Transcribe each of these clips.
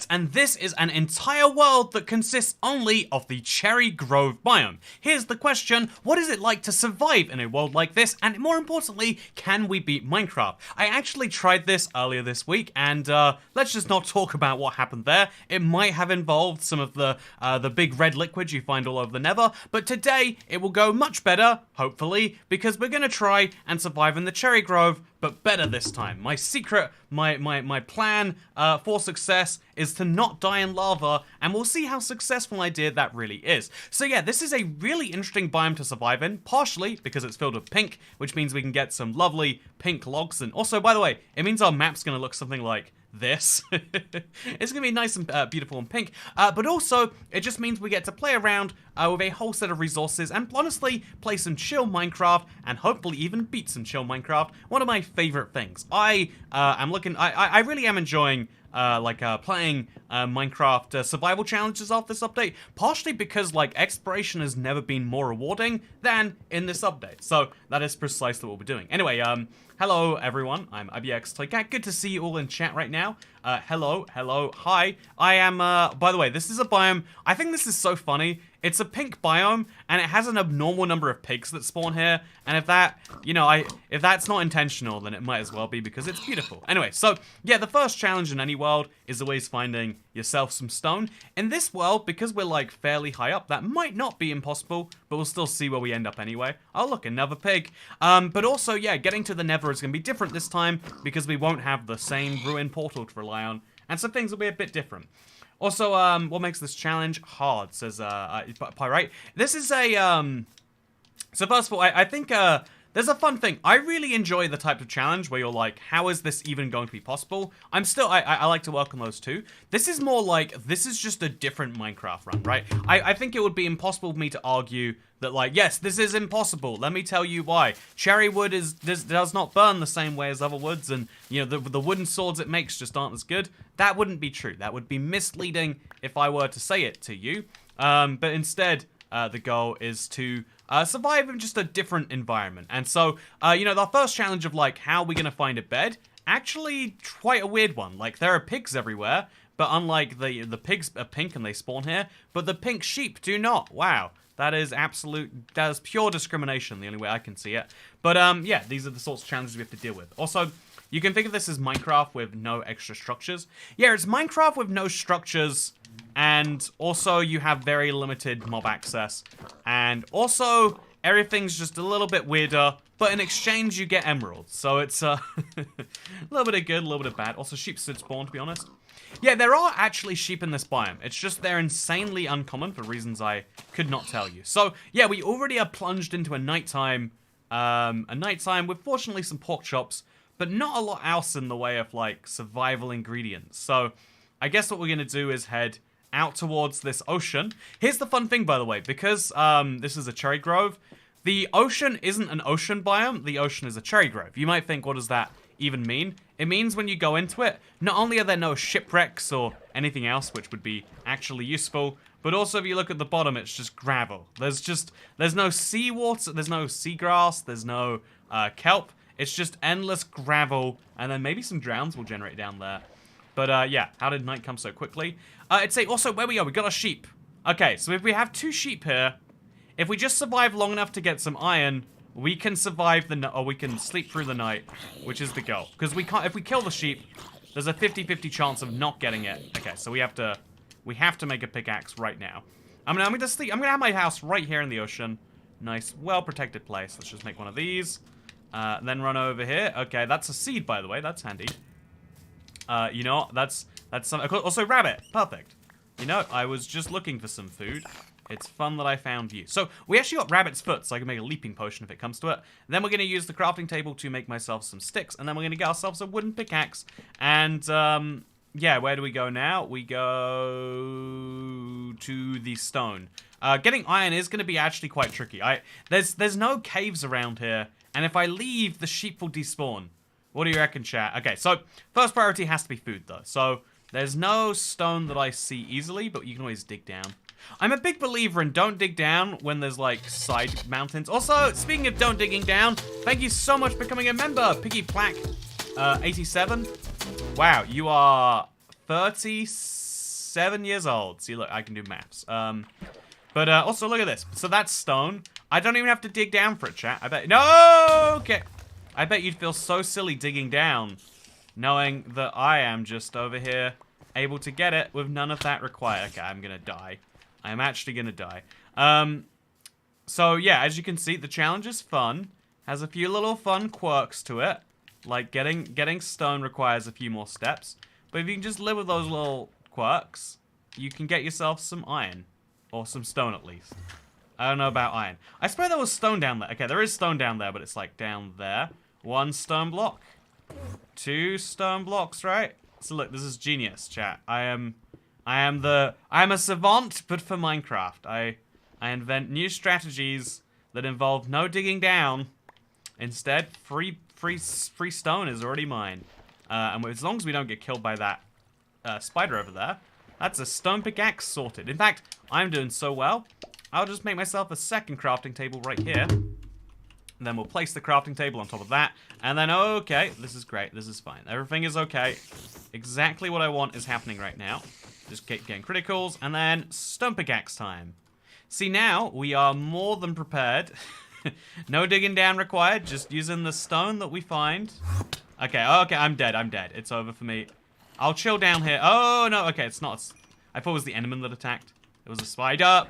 And this is an entire world that consists only of the Cherry Grove biome. Here's the question, what is it like to survive in a world like this, and more importantly, can we beat Minecraft? I actually tried this earlier this week, and let's just not talk about what happened there. It might have involved some of the big red liquids you find all over the nether, but today it will go much better, hopefully, because we're gonna try and survive in the Cherry Grove, but better this time. My secret, my plan for success is to not die in lava, and we'll see how successful an idea that really is. So yeah, this is a really interesting biome to survive in, partially because it's filled with pink, which means we can get some lovely pink logs, and also, by the way, it means our map's gonna look something like this. It's gonna be nice and beautiful and pink, but also it just means we get to play around with a whole set of resources and honestly play some chill Minecraft and hopefully even beat some chill Minecraft. One of my favorite things. I really am enjoying playing Minecraft survival challenges off this update, partially because like exploration has never been more rewarding than in this update. So that is precisely what we're doing. Anyway, hello everyone, I'm ibxtoycat. Good to see you all in chat right now. Hello, hi. I am, by the way, this is a biome. I think this is so funny. It's a pink biome, and it has an abnormal number of pigs that spawn here. And if that, if that's not intentional, then it might as well be because it's beautiful. Anyway, so yeah, the first challenge in any world is always finding yourself some stone. In this world, because we're like fairly high up, that might not be impossible, but we'll still see where we end up anyway. Oh look, another pig. But also, yeah, getting to the nether is gonna be different this time because we won't have the same ruined portal to rely on, and so things will be a bit different. Also, what makes this challenge hard, says Pyrite. This is a, so first of all, I think there's a fun thing. I really enjoy the type of challenge where you're like, how is this even going to be possible? I like to work on those too. This is more like, this is just a different Minecraft run, right? I think it would be impossible for me to argue that like, yes, this is impossible. Let me tell you why. Cherry wood does not burn the same way as other woods, and you know, the wooden swords it makes just aren't as good. That wouldn't be true. That would be misleading if I were to say it to you. But instead, the goal is to survive in just a different environment. And so, you know, the first challenge of like, how are we gonna find a bed? Actually, quite a weird one. Like, there are pigs everywhere, but unlike the pigs are pink and they spawn here, but the pink sheep do not. Wow. That is pure discrimination, the only way I can see it. But, yeah, these are the sorts of challenges we have to deal with. Also, you can think of this as Minecraft with no extra structures. Yeah, it's Minecraft with no structures, and also you have very limited mob access. And also, everything's just a little bit weirder, but in exchange you get emeralds. So it's a little bit of good, a little bit of bad. Also, sheep should spawn, to be honest. Yeah, there are actually sheep in this biome. It's just they're insanely uncommon for reasons I could not tell you. So, yeah, we already are plunged into a nighttime with fortunately some pork chops, but not a lot else in the way of, like, survival ingredients. So, I guess what we're going to do is head out towards this ocean. Here's the fun thing, by the way, because this is a cherry grove, the ocean isn't an ocean biome, the ocean is a cherry grove. You might think, what does that even mean? It means when you go into it, not only are there no shipwrecks or anything else which would be actually useful, but also if you look at the bottom, it's just gravel. There's no seawater, there's no seagrass, there's no kelp. It's just endless gravel, and then maybe some drowns will generate down there. But yeah, how did night come so quickly? It's also where we are, we got our sheep. Okay, so if we have 2 sheep here, if we just survive long enough to get some iron, we can survive or we can sleep through the night, which is the goal. Because we can't, if we kill the sheep, there's a 50-50 chance of not getting it. Okay, so we have to make a pickaxe right now. I'm gonna sleep. I'm gonna have my house right here in the ocean. Nice, well-protected place. Let's just make one of these. Then run over here. Okay, that's a seed, by the way. That's handy. You know, that's some. Also, rabbit. Perfect. You know, I was just looking for some food. It's fun that I found you. So, we actually got rabbit's foot, so I can make a leaping potion if it comes to it. Then we're going to use the crafting table to make myself some sticks, and then we're going to get ourselves a wooden pickaxe. And, yeah, where do we go now? We go to the stone. Getting iron is going to be actually quite tricky. There's no caves around here, and if I leave, the sheep will despawn. What do you reckon, chat? Okay, so first priority has to be food, though. So there's no stone that I see easily, but you can always dig down. I'm a big believer in don't dig down when there's, like, side mountains. Also, speaking of don't digging down, thank you so much for becoming a member, Piggy Plaque 87. Wow, you are 36 7 years old. See, look, I can do maths. But also, look at this. So that's stone. I don't even have to dig down for it, chat. I bet... No! Okay. I bet you'd feel so silly digging down, knowing that I am just over here able to get it with none of that required. Okay, I'm gonna die. I'm actually gonna die. So, yeah, as you can see, the challenge is fun. Has a few little fun quirks to it. Like, getting stone requires a few more steps. But if you can just live with those little quirks, you can get yourself some iron. Or some stone, at least. I don't know about iron. I swear there was stone down there. Okay, there is stone down there, but it's like down there. 1 stone block. 2 stone blocks, right? So look, this is genius, chat. I'm a savant, but for Minecraft. I invent new strategies that involve no digging down. Instead, free stone is already mine. And as long as we don't get killed by that spider over there, that's a stone pickaxe sorted. In fact, I'm doing so well, I'll just make myself a second crafting table right here. And then we'll place the crafting table on top of that. And then, okay, this is great. This is fine. Everything is okay. Exactly what I want is happening right now. Just getting criticals. And then stone pickaxe time. See, now we are more than prepared. No digging down required. Just using the stone that we find. Okay, I'm dead. I'm dead. It's over for me. I'll chill down here. Oh, no. Okay, it's not. I thought it was the Enderman that attacked. It was a spider.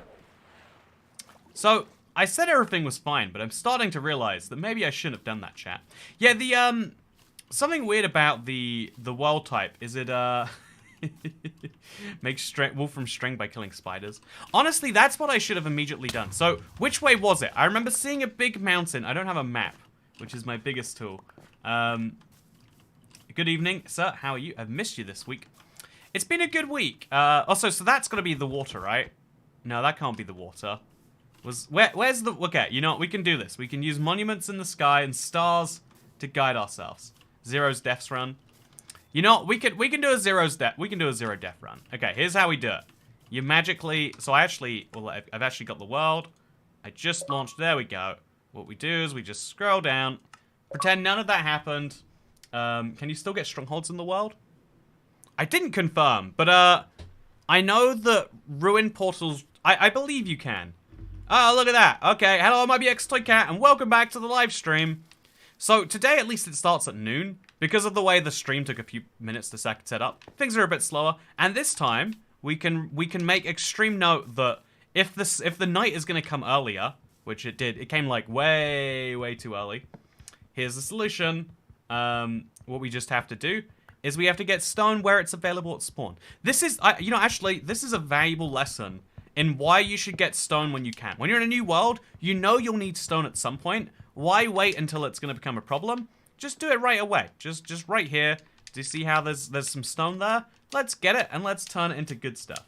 So, I said everything was fine, but I'm starting to realize that maybe I shouldn't have done that, chat. Yeah, the, something weird about the world type is it, makes wool from string by killing spiders. Honestly, that's what I should have immediately done. So, which way was it? I remember seeing a big mountain. I don't have a map, which is my biggest tool. Good evening, sir. How are you? I've missed you this week. It's been a good week. Also, so that's got to be the water, right? No, that can't be the water. Where's the... Okay, you know what? We can do this. We can use monuments in the sky and stars to guide ourselves. Zero's deaths run. You know what? We can do a zero's death. We can do a zero death run. Okay, here's how we do it. You magically... So I actually... Well, I've actually got the world. I just launched... There we go. What we do is we just scroll down. Pretend none of that happened. Can you still get strongholds in the world? I didn't confirm, but I know that ruined portals... I believe you can. Oh, look at that. Okay, hello, I'm ibxtoycat, and welcome back to the live stream. So, today, at least it starts at noon. Because of the way the stream took a few minutes to set up, things are a bit slower. And this time, we can make extreme note that if the night is going to come earlier, which it did, it came like way too early. Here's the solution. What we just have to do is we have to get stone where it's available at spawn. This is, you know, actually, this is a valuable lesson in why you should get stone when you can. When you're in a new world, you know you'll need stone at some point. Why wait until it's going to become a problem? Just do it right away. Just right here. Do you see how there's some stone there? Let's get it and let's turn it into good stuff.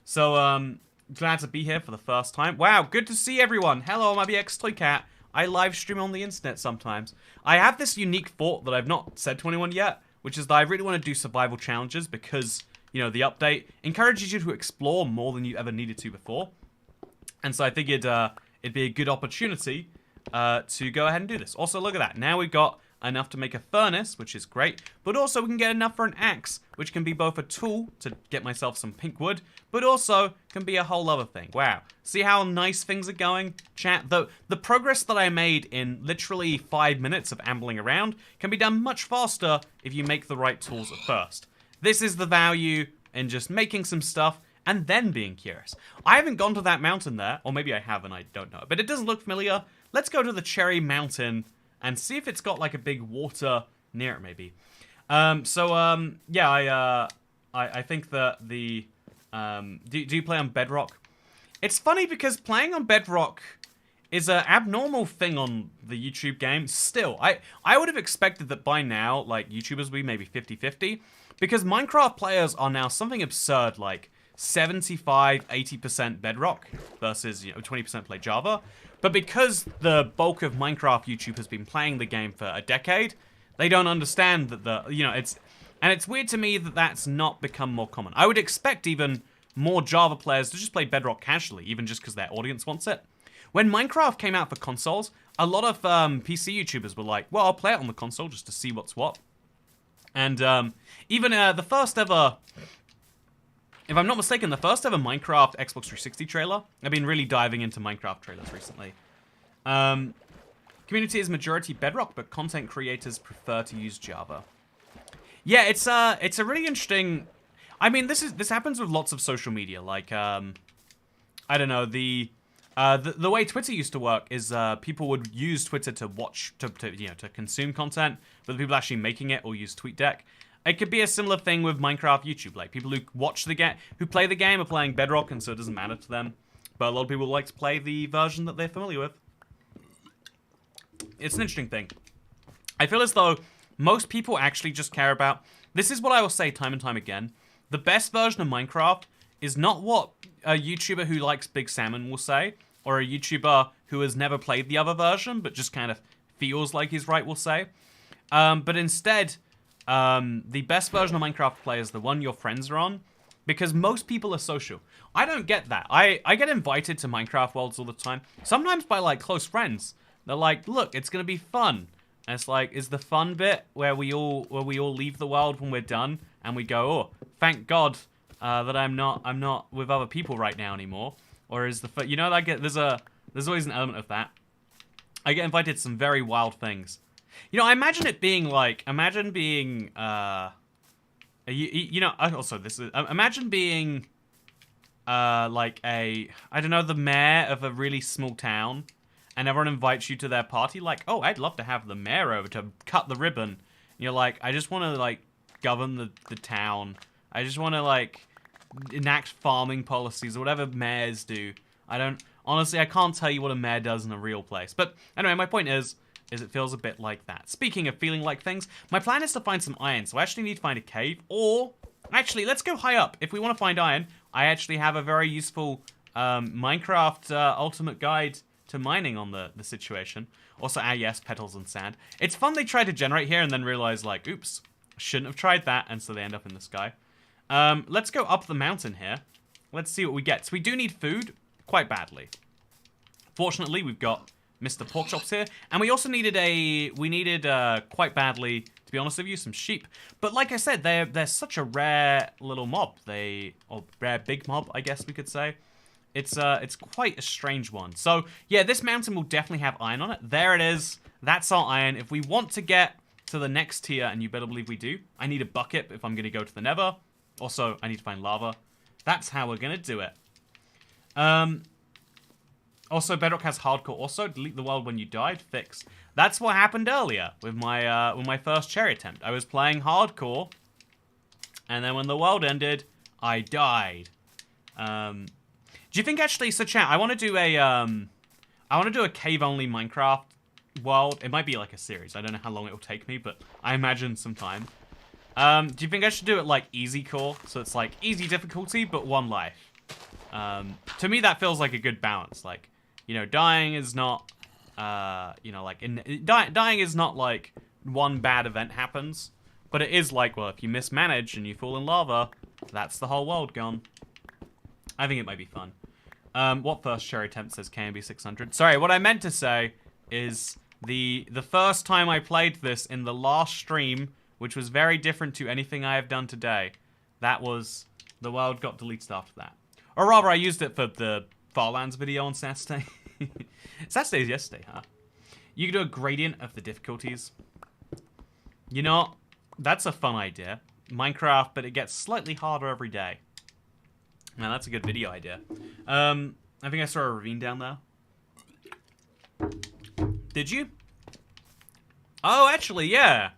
So, glad to be here for the first time. Wow, good to see everyone. Hello, I'm ibxtoycat. I live stream on the internet sometimes. I have this unique thought that I've not said to anyone yet, which is that I really want to do survival challenges because, you know, the update encourages you to explore more than you ever needed to before. And so I figured it'd be a good opportunity to go ahead and do this. Also, look at that. Now we've got enough to make a furnace, which is great, but also we can get enough for an axe, which can be both a tool to get myself some pink wood, but also can be a whole other thing. Wow. See how nice things are going? Chat, the progress that I made in literally 5 minutes of ambling around can be done much faster if you make the right tools at first. This is the value in just making some stuff and then being curious. I haven't gone to that mountain there, or maybe I have and I don't know, but it doesn't look familiar. Let's go to the Cherry Mountain and see if it's got like a big water near it, maybe. Yeah, I think that the do you play on Bedrock? It's funny because playing on Bedrock is an abnormal thing on the YouTube game. Still, I would have expected that by now, like, YouTubers would be maybe 50-50, because Minecraft players are now something absurd, like 75-80% Bedrock versus, you know, 20% play Java. But because the bulk of Minecraft YouTube has been playing the game for a decade, they don't understand that it's weird to me that that's not become more common. I would expect even more Java players to just play Bedrock casually, even just because their audience wants it. When Minecraft came out for consoles, a lot of PC YouTubers were like, well, I'll play it on the console just to see what's what. And even the first ever If I'm not mistaken, the first ever Minecraft Xbox 360 trailer. I've been really diving into Minecraft trailers recently. Community is majority Bedrock, but content creators prefer to use Java. Yeah, it's a really interesting. I mean, this happens with lots of social media. Like, I don't know, the way Twitter used to work is people would use Twitter to watch to consume content, but the people actually making it will use TweetDeck. It could be a similar thing with Minecraft YouTube. Like, people who watch the game, who play the game, are playing Bedrock, and so it doesn't matter to them. But a lot of people like to play the version that they're familiar with. It's an interesting thing. I feel as though most people actually just care about... This is what I will say time and time again. The best version of Minecraft is not what a YouTuber who likes Big Salmon will say, or a YouTuber who has never played the other version, but just kind of feels like he's right will say. But instead... the best version of Minecraft to play is the one your friends are on, because most people are social. I don't get that. I get invited to Minecraft worlds all the time, sometimes by, like, close friends. They're like, look, it's gonna be fun. And it's like, is the fun bit where we all leave the world when we're done, and we go, oh, thank God that I'm not with other people right now anymore? Or is the you know, I get there's always an element of that. I get invited to some very wild things. You know, I imagine it being like, imagine being, you know, also this is, imagine being, like I don't know, the mayor of a really small town, and everyone invites you to their party, like, oh, I'd love to have the mayor over to cut the ribbon. And you're like, I just want to, like, govern the town. I just want to, like, enact farming policies, or whatever mayors do. Honestly, I can't tell you what a mayor does in a real place. But anyway, my point is it feels a bit like that. Speaking of feeling like things, my plan is to find some iron, so I actually need to find a cave, or... Actually, let's go high up. If we want to find iron, I actually have a very useful Minecraft ultimate guide to mining on the situation. Also, yes, petals and sand. It's fun they try to generate here and then realize, like, oops, shouldn't have tried that, and so they end up in the sky. Let's go up the mountain here. Let's see what we get. So we do need food quite badly. Fortunately, we've got Mr. Porkchops here, and we also needed quite badly, to be honest with you, some sheep. But like I said, they're such a rare little mob. Or rare big mob, I guess we could say. It's quite a strange one. So yeah, this mountain will definitely have iron on it. There it is. That's our iron. If we want to get to the next tier, and you better believe we do, I need a bucket if I'm going to go to the Nether. Also, I need to find lava. That's how we're going to do it. Also, Bedrock has hardcore. Also, delete the world when you died. Fix. That's what happened earlier with my first cherry attempt. I was playing hardcore, and then when the world ended, I died. Do you think actually, so chat, I want to do a cave-only Minecraft world. It might be like a series. I don't know how long it will take me, but I imagine some time. Do you think I should do it like easy core? So it's like easy difficulty, but one life. To me, that feels like a good balance. Like, you know, dying is not, you know, like, dying is not like one bad event happens, but it is like, well, if you mismanage and you fall in lava, that's the whole world gone. I think it might be fun. What first cherry attempt says KMB 600? Sorry, what I meant to say is the first time I played this in the last stream, which was very different to anything I have done today, that was, the world got deleted after that. Or rather, I used it for the Farlands video on Saturday. Saturday's yesterday, huh? You can do a gradient of the difficulties. You know, that's a fun idea. Minecraft, but it gets slightly harder every day. Man, that's a good video idea. I think I saw a ravine down there. Did you? Oh, actually, yeah.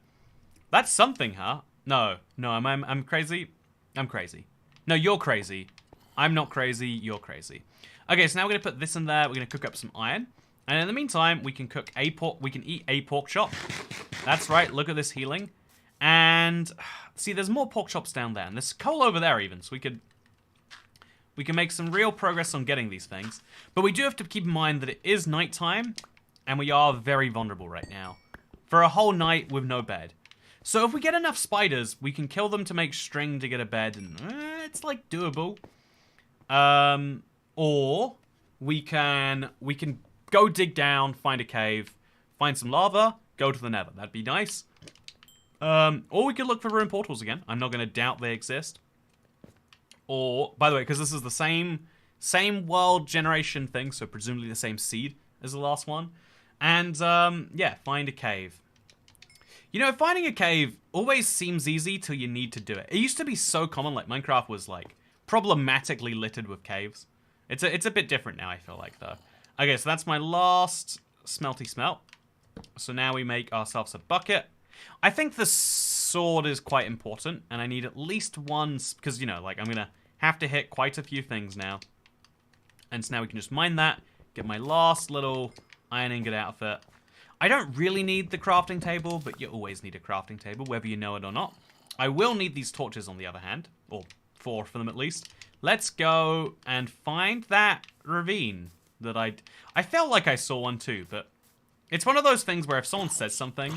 That's something, huh? No, I'm crazy. I'm crazy. No, you're crazy. I'm not crazy, you're crazy. Okay, so now we're gonna put this in there. We're gonna cook up some iron. And in the meantime, we can eat a pork chop. That's right, look at this healing. And see, there's more pork chops down there. And there's coal over there even, so we can make some real progress on getting these things. But we do have to keep in mind that it is nighttime, and we are very vulnerable right now. For a whole night with no bed. So if we get enough spiders, we can kill them to make string to get a bed, and it's like doable. Or we can go dig down, find a cave, find some lava, go to the Nether. That'd be nice. Or we could look for ruin portals again. I'm not going to doubt they exist. Or, by the way, because this is the same world generation thing, so presumably the same seed as the last one. And, yeah, find a cave. You know, finding a cave always seems easy till you need to do it. It used to be so common, like, Minecraft was, like, problematically littered with caves. It's a bit different now, I feel like, though. Okay, so that's my last smelty smelt. So now we make ourselves a bucket. I think the sword is quite important, and I need at least one, because, you know, like, I'm gonna have to hit quite a few things now. And so now we can just mine that, get my last little iron ingot outfit. I don't really need the crafting table, but you always need a crafting table, whether you know it or not. I will need these torches on the other hand, or 4 for them at least. Let's go and find that ravine that I felt like I saw one too, but it's one of those things where if someone says something,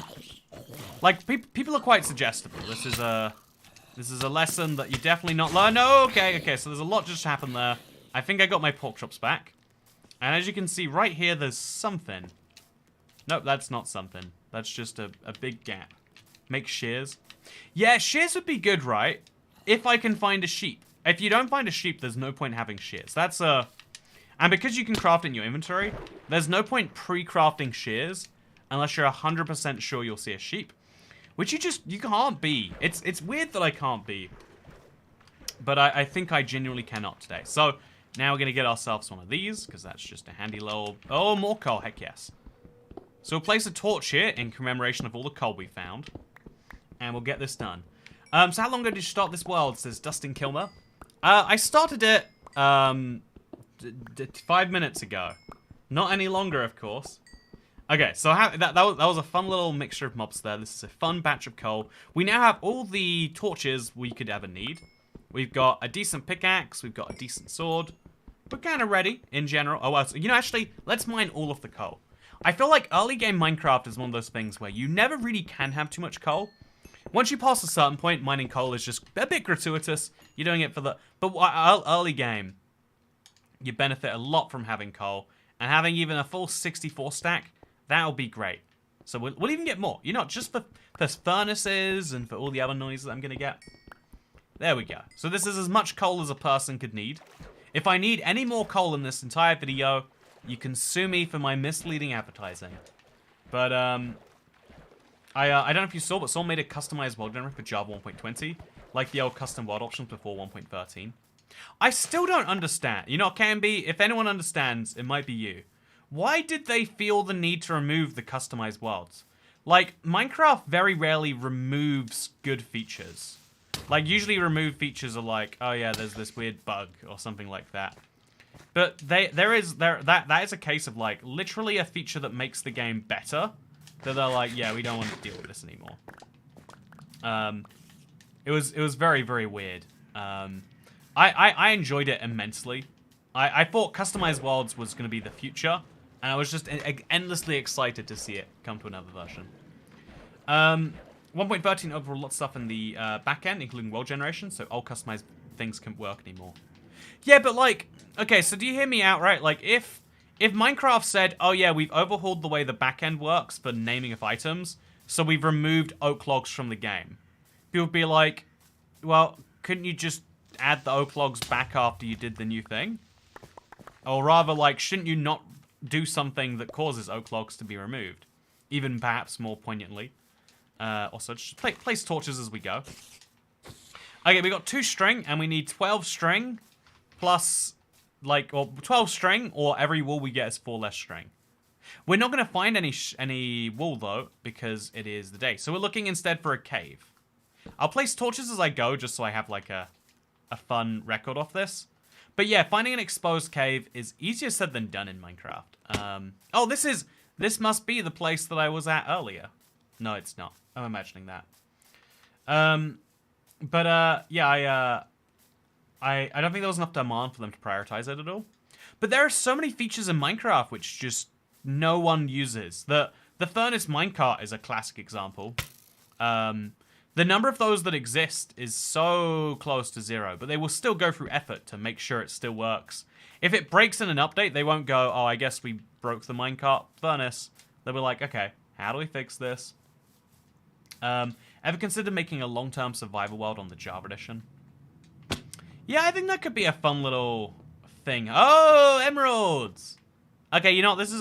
like people are quite suggestible. This is a lesson that you definitely not learn. No, okay, so there's a lot just happened there. I think I got my pork chops back. And as you can see right here, there's something. Nope, that's not something. That's just a big gap. Make shears. Yeah, shears would be good, right? If I can find a sheep. If you don't find a sheep, there's no point having shears. That's a... And because you can craft in your inventory, there's no point pre-crafting shears unless you're 100% sure you'll see a sheep. Which you can't be. It's weird that I can't be. But I think I genuinely cannot today. So, now we're going to get ourselves one of these, because that's just a handy little... Oh, more coal, heck yes. So we'll place a torch here in commemoration of all the coal we found. And we'll get this done. So how long ago did you start this world, says Dustin Kilmer? I started it 5 minutes ago. Not any longer, of course. Okay, so that was a fun little mixture of mobs there. This is a fun batch of coal. We now have all the torches we could ever need. We've got a decent pickaxe. We've got a decent sword. We're kind of ready in general. Oh, well, so, you know, actually, let's mine all of the coal. I feel like early game Minecraft is one of those things where you never really can have too much coal. Once you pass a certain point, mining coal is just a bit gratuitous. You're doing it for the... But early game, you benefit a lot from having coal. And having even a full 64 stack, that'll be great. So we'll even get more. You know, just for furnaces and for all the other noises I'm going to get. There we go. So this is as much coal as a person could need. If I need any more coal in this entire video, you can sue me for my misleading advertising. But, I don't know if you saw, but someone made a customized world generator for Java 1.20, like the old custom world options before 1.13. I still don't understand. You know, it can be, if anyone understands, it might be you. Why did they feel the need to remove the customized worlds? Like, Minecraft very rarely removes good features. Like, usually removed features are like, oh yeah, there's this weird bug or something like that. But that is a case of, like, literally a feature that makes the game better. That they're like, yeah, we don't want to deal with this anymore. It was very, very weird. I enjoyed it immensely. I thought customized worlds was going to be the future, and I was just endlessly excited to see it come to another version. 1.13 overall, lots of stuff in the back end, including world generation, so all customized things can't work anymore. Yeah, but like, okay, so do you hear me out, right? Like, if Minecraft said, oh yeah, we've overhauled the way the back end works for naming of items, so we've removed oak logs from the game, people would be like, well, couldn't you just add the oak logs back after you did the new thing? Or rather, like, shouldn't you not do something that causes oak logs to be removed? Even perhaps more poignantly. Also, just place torches as we go. Okay, we got 2 string, and we need 12 string, plus, like, or 12 string, or every wool we get is 4 less string. We're not going to find any wool, though, because it is the day. So we're looking instead for a cave. I'll place torches as I go, just so I have, like, a fun record of this. But yeah, finding an exposed cave is easier said than done in Minecraft. Oh, this must be the place that I was at earlier. No, it's not. I'm imagining that. Yeah, I don't think there was enough demand for them to prioritize it at all. But there are so many features in Minecraft which just no one uses. The furnace minecart is a classic example. The number of those that exist is so close to 0, but they will still go through effort to make sure it still works. If it breaks in an update, they won't go, oh, I guess we broke the minecart furnace. They'll be like, okay, how do we fix this? Ever considered making a long-term survival world on the Java edition? Yeah, I think that could be a fun little thing. Oh, emeralds! Okay, you know what? This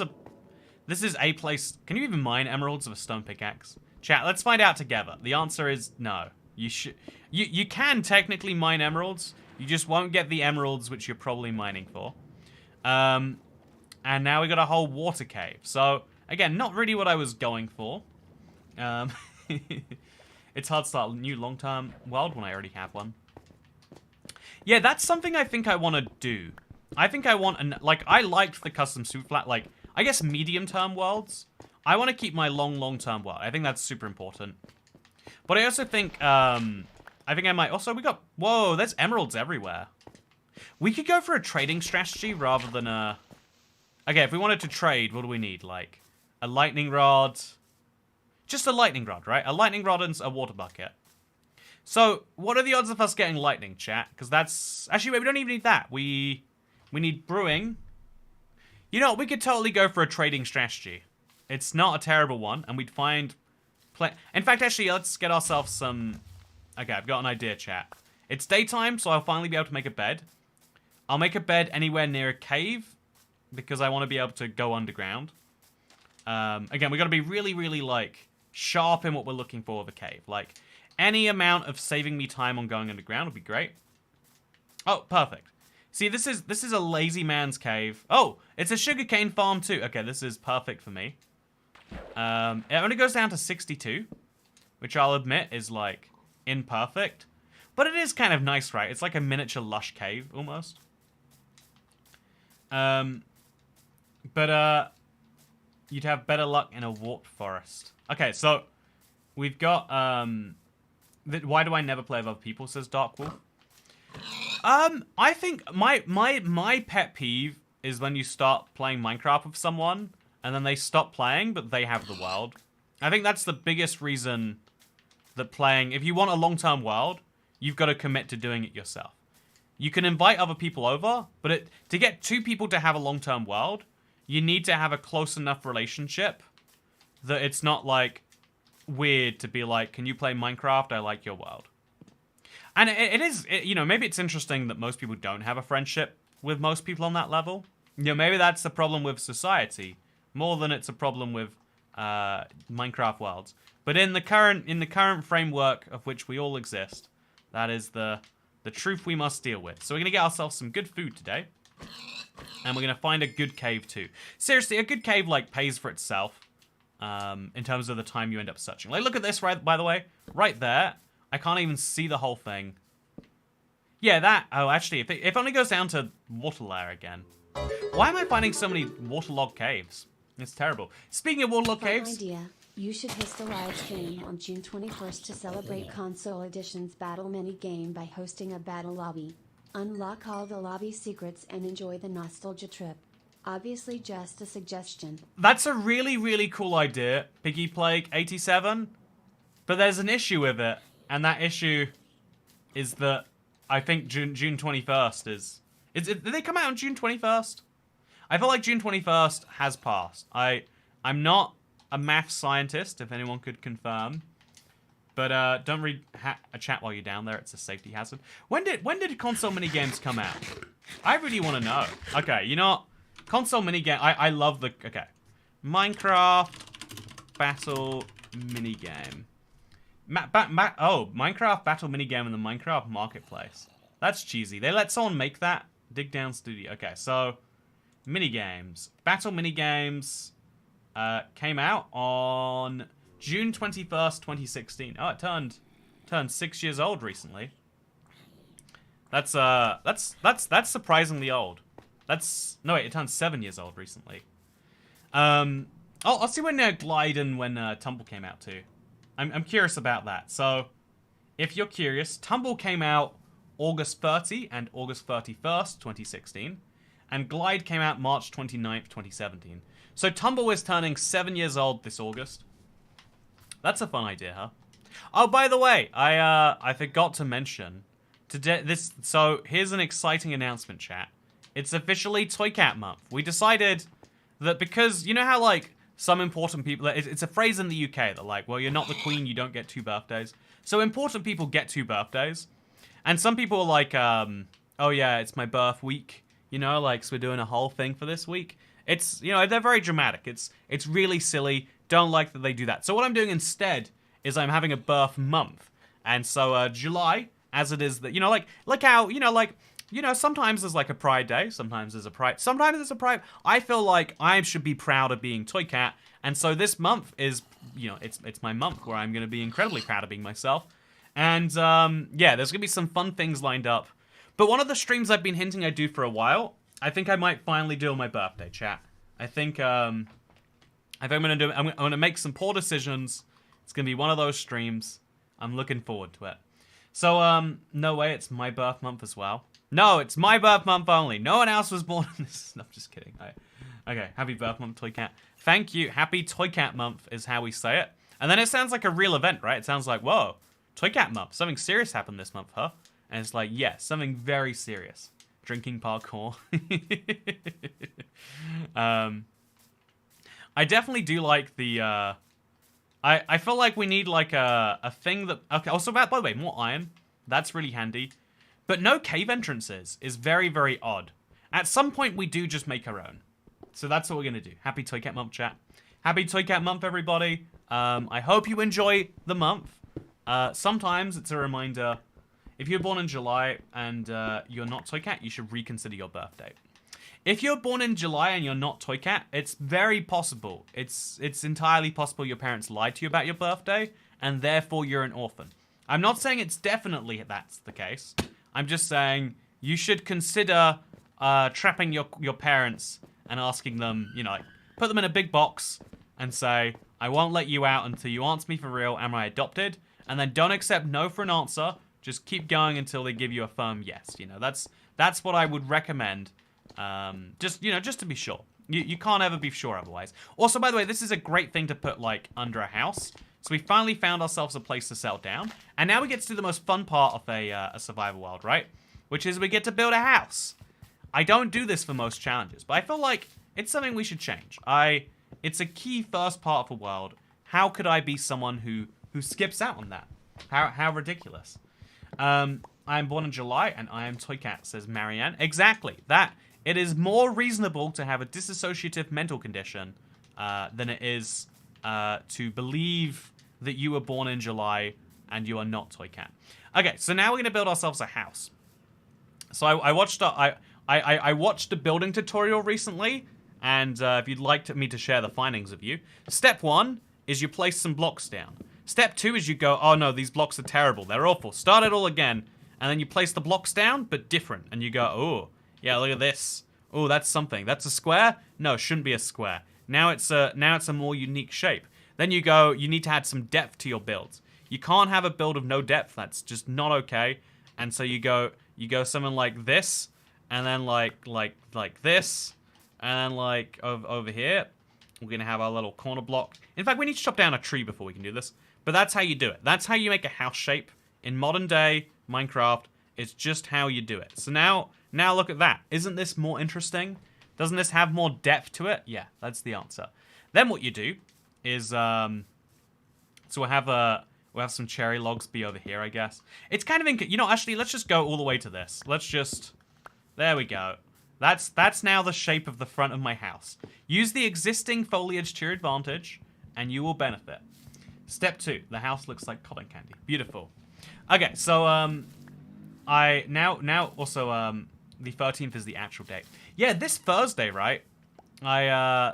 is a place. Can you even mine emeralds with a stone pickaxe? Chat, let's find out together. The answer is no. You can technically mine emeralds. You just won't get the emeralds which you're probably mining for. And now we got a whole water cave. So again, not really what I was going for. It's hard to start a new long-term world when I already have one. Yeah, that's something I think I want to do. I think I want, like, I liked the custom super flat, like, I guess medium-term worlds. I want to keep my long-term world. I think that's super important. But I also think, I think I might, also, whoa, there's emeralds everywhere. We could go for a trading strategy rather than a, okay, if we wanted to trade, what do we need? Like, a lightning rod, just a lightning rod, right? A lightning rod and a water bucket. So, what are the odds of us getting lightning, chat? Because that's, actually, wait, we don't even need that. We need brewing. You know, we could totally go for a trading strategy. It's not a terrible one, and we'd find... In fact, actually, let's get ourselves some... Okay, I've got an idea, chat. It's daytime, so I'll finally be able to make a bed. I'll make a bed anywhere near a cave, because I want to be able to go underground. Again, we got to be really, really, like, sharp in what we're looking for with a cave. Like, any amount of saving me time on going underground would be great. Oh, perfect. See, this is a lazy man's cave. Oh, it's a sugarcane farm too. Okay, this is perfect for me. It only goes down to 62, which I'll admit is, like, imperfect. But it is kind of nice, right? It's like a miniature lush cave, almost. You'd have better luck in a warped forest. Okay, so we've got, why do I never play with other people, says Dark Wolf. I think my pet peeve is when you start playing Minecraft with someone and then they stop playing, but they have the world. I think that's the biggest reason that playing, if you want a long-term world, you've got to commit to doing it yourself. You can invite other people over, but to get two people to have a long-term world, you need to have a close enough relationship that it's not, like, weird to be like, can you play Minecraft? I like your world. And it is, you know, maybe it's interesting that most people don't have a friendship with most people on that level. You know, maybe that's the problem with society, more than it's a problem with Minecraft worlds. But in the current framework of which we all exist, that is the truth we must deal with. So we're gonna get ourselves some good food today, and we're gonna find a good cave too. Seriously, a good cave like pays for itself in terms of the time you end up searching. Like, look at this, right? By the way, right there. I can't even see the whole thing. Yeah, that... Oh, actually, if it only goes down to water layer again. Why am I finding so many waterlogged caves? It's terrible. Speaking of waterlogged caves... Idea. You should host a live stream on June 21st to celebrate Console Edition's Battle Mini-Game by hosting a battle lobby. Unlock all the lobby secrets and enjoy the nostalgia trip. Obviously just a suggestion. That's a really, really cool idea, Piggy Plague 87. But there's an issue with it. And that issue is that I think June 21st is... Did they come out on June 21st? I feel like June 21st has passed. I'm not a math scientist, if anyone could confirm. But don't read a chat while you're down there. It's a safety hazard. When did console minigames come out? I really want to know. Okay, you know what? Console minigame... I love the... Okay. Minecraft battle minigame. Minecraft battle minigame in the Minecraft marketplace. That's cheesy. They let someone make that. Dig Down Studio. Okay, so minigames. Battle minigames came out on June 21st, 2016. Oh, it turned 6 years old recently. That's surprisingly old. No wait, it turned 7 years old recently. I'll see when Glide and when Tumble came out too. I'm curious about that. So, if you're curious, Tumble came out August 30 and August 31st, 2016. And Glide came out March 29th, 2017. So Tumble is turning 7 years old this August. That's a fun idea, huh? Oh, by the way, I forgot to mention today. So here's an exciting announcement, chat. It's officially Toycat Month. We decided that because you know how like some important people, it's a phrase in the UK that like, well, you're not the queen, you don't get 2 birthdays. So important people get 2 birthdays. And some people are like, oh yeah, it's my birth week, you know, like, so we're doing a whole thing for this week. It's, you know, they're very dramatic. It's really silly. Don't like that they do that. So what I'm doing instead is I'm having a birth month. And so July, as it is that, you know, like how, you know, like, you know, sometimes there's like a Pride Day, sometimes there's a Pride. I feel like I should be proud of being Toy Cat, and so this month is, you know, it's my month where I'm going to be incredibly proud of being myself. And yeah, there's going to be some fun things lined up. But one of the streams I've been hinting I'd do for a while, I think I might finally do on my birthday, chat. I think I'm gonna make some poor decisions. It's gonna be one of those streams. I'm looking forward to it. So no way, it's my birth month as well. No, it's my birth month only. No one else was born in this. No, I'm just kidding. Okay, happy birth month, Toy Cat. Thank you. Happy Toy Cat month is how we say it. And then it sounds like a real event, right? It sounds like, whoa, Toy Cat month. Something serious happened this month, huh? And it's like, yes, something very serious. Drinking parkour. I definitely do like the, I feel like we need like a thing that, okay, also by the way, more iron. That's really handy. But no cave entrances is very, very odd. At some point, we do just make our own. So that's what we're going to do. Happy Toy Cat month, chat. Happy Toy Cat month, everybody. I hope you enjoy the month. Sometimes it's a reminder, if you're born in July and you're not Toy Cat, you should reconsider your birthday. If you're born in July and you're not Toy Cat, it's very possible. It's entirely possible your parents lied to you about your birthday, and therefore you're an orphan. I'm not saying it's definitely that's the case. I'm just saying you should consider trapping your parents and asking them, you know, like, put them in a big box and say, I won't let you out until you answer me for real, am I adopted? And then don't accept no for an answer. Just keep going until they give you a firm yes. You know, that's what I would recommend. Just to be sure. You can't ever be sure otherwise. Also, by the way, this is a great thing to put, like, under a house. So we finally found ourselves a place to settle down. And now we get to do the most fun part of a survival world, right? Which is we get to build a house. I don't do this for most challenges, but I feel like it's something we should change. It's a key first part of a world. How could I be someone who skips out on that? How ridiculous. I'm born in July, and I am Toy Cat, says Marianne. Exactly. That. It is more reasonable to have a dissociative mental condition than it is to believe that you were born in July and you are not Toy Cat. Okay, so now we're going to build ourselves a house. So I watched a building tutorial recently, and if you'd like me to share the findings with you, step 1 is you place some blocks down. Step 2 is you go, oh no, these blocks are terrible, they're awful, start it all again, and then you place the blocks down, but different, and you go, oh, yeah, look at this. Oh, that's something. That's a square? No, it shouldn't be a square. Now it's a more unique shape. Then you go, you need to add some depth to your builds. You can't have a build of no depth. That's just not okay. And so you go something like this, and then like this, and then like over here. We're gonna have our little corner block. In fact, we need to chop down a tree before we can do this. But that's how you do it. That's how you make a house shape in modern day Minecraft. It's just how you do it. So now look at that. Isn't this more interesting? Doesn't this have more depth to it? Yeah, that's the answer. Then what you do is, so we'll have some cherry logs be over here, I guess. It's kind of, you know, actually, let's just go all the way to this. Let's just, there we go. That's now the shape of the front of my house. Use the existing foliage to your advantage, and you will benefit. Step 2, the house looks like cotton candy. Beautiful. Okay, so, now also, the 13th is the actual date. Yeah, this Thursday, right?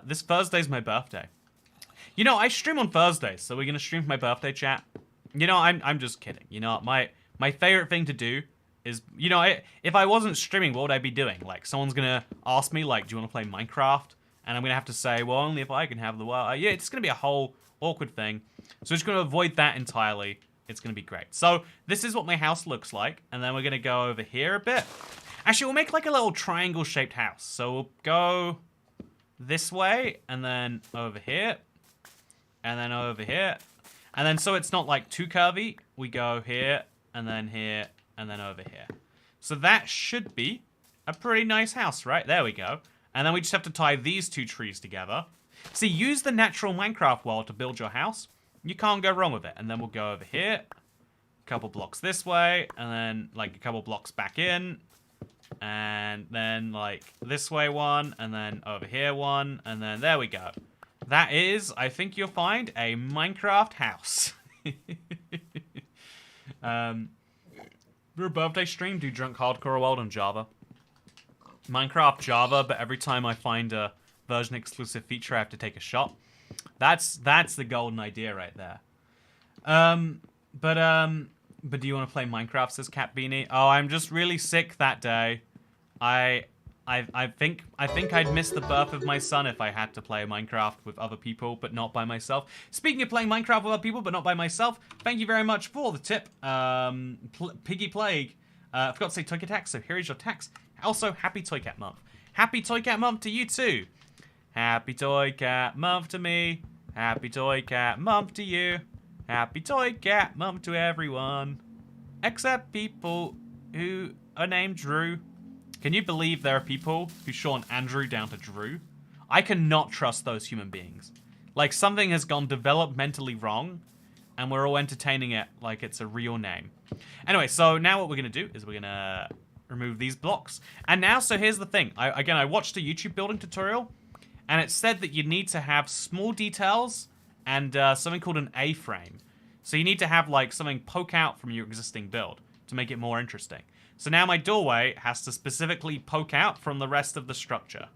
This Thursday's my birthday. You know, I stream on Thursdays, so we're gonna stream for my birthday, chat. You know, I'm just kidding. You know, my favorite thing to do is, you know, if I wasn't streaming, what would I be doing? Like, someone's gonna ask me, like, do you want to play Minecraft? And I'm gonna have to say, well, only if I can have the world. Yeah, it's gonna be a whole awkward thing. So we're just gonna avoid that entirely. It's gonna be great. So this is what my house looks like, and then we're gonna go over here a bit. Actually, we'll make like a little triangle-shaped house. So we'll go this way, and then over here, and then over here. And then so it's not like too curvy, we go here, and then over here. So that should be a pretty nice house, right? There we go. And then we just have to tie these two trees together. See, use the natural Minecraft world to build your house. You can't go wrong with it. And then we'll go over here, a couple blocks this way, and then like a couple blocks back in. And then, like, this way one, and then over here one, and then there we go. That is, I think you'll find, a Minecraft house. For a birthday stream, do Drunk Hardcore World on Java. Minecraft Java, but every time I find a version-exclusive feature, I have to take a shot. That's the golden idea right there. But do you want to play Minecraft, says Cat Beanie? Oh, I'm just really sick that day. I think I'd miss the birth of my son if I had to play Minecraft with other people, but not by myself. Speaking of playing Minecraft with other people, but not by myself, thank you very much for the tip, Piggy Plague. I forgot to say Toy Cat tax, so here is your tax. Also, happy Toy Cat Month. Happy Toy Cat Month to you too. Happy Toy Cat Month to me. Happy Toy Cat Month to you. Happy Toy Cat Month to everyone. Except people who are named Drew. Can you believe there are people who shorten Andrew down to Drew? I cannot trust those human beings. Like, something has gone developmentally wrong, and we're all entertaining it like it's a real name. Anyway, so now what we're going to do is we're going to remove these blocks. And now, so here's the thing. I watched a YouTube building tutorial, and it said that you need to have small details and something called an A-frame. So you need to have, like, something poke out from your existing build to make it more interesting. So now my doorway has to specifically poke out from the rest of the structure.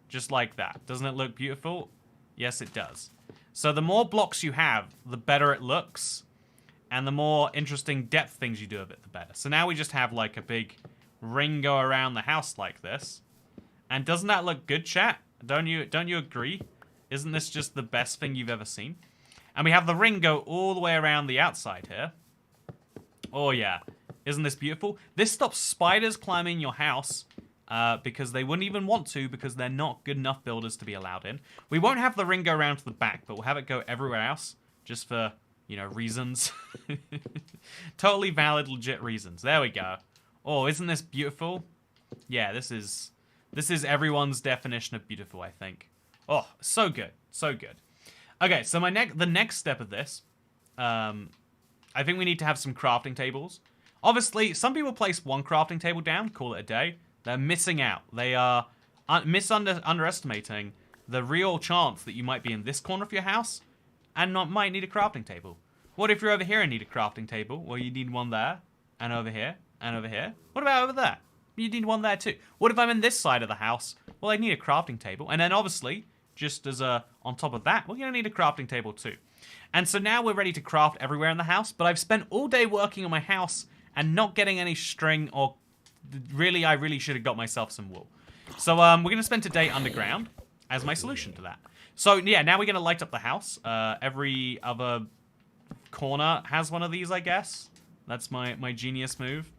Just like that. Doesn't it look beautiful? Yes, it does. So the more blocks you have, the better it looks. And the more interesting depth things you do of it, the better. So now we just have like a big ring go around the house like this. And doesn't that look good, chat? Don't you agree? Isn't this just the best thing you've ever seen? And we have the ring go all the way around the outside here. Oh yeah. Isn't this beautiful? This stops spiders climbing your house because they wouldn't even want to because they're not good enough builders to be allowed in. We won't have the ring go around to the back, but we'll have it go everywhere else just for, you know, reasons. Totally valid, legit reasons. There we go. Oh, isn't this beautiful? Yeah, this is everyone's definition of beautiful, I think. Oh, so good. So good. Okay, so the next step of this, I think we need to have some crafting tables. Obviously, some people place one crafting table down, call it a day. They're missing out. They are underestimating the real chance that you might be in this corner of your house and might need a crafting table. What if you're over here and need a crafting table? Well, you need one there, and over here, and over here. What about over there? You need one there too. What if I'm in this side of the house? Well, I need a crafting table. And then obviously, just as on top of that, we're going to need a crafting table too. And so now we're ready to craft everywhere in the house, but I've spent all day working on my house and not getting any string, or really, I really should have got myself some wool. So we're going to spend today underground as my solution to that. So yeah, now we're going to light up the house. Every other corner has one of these, I guess. That's my genius move.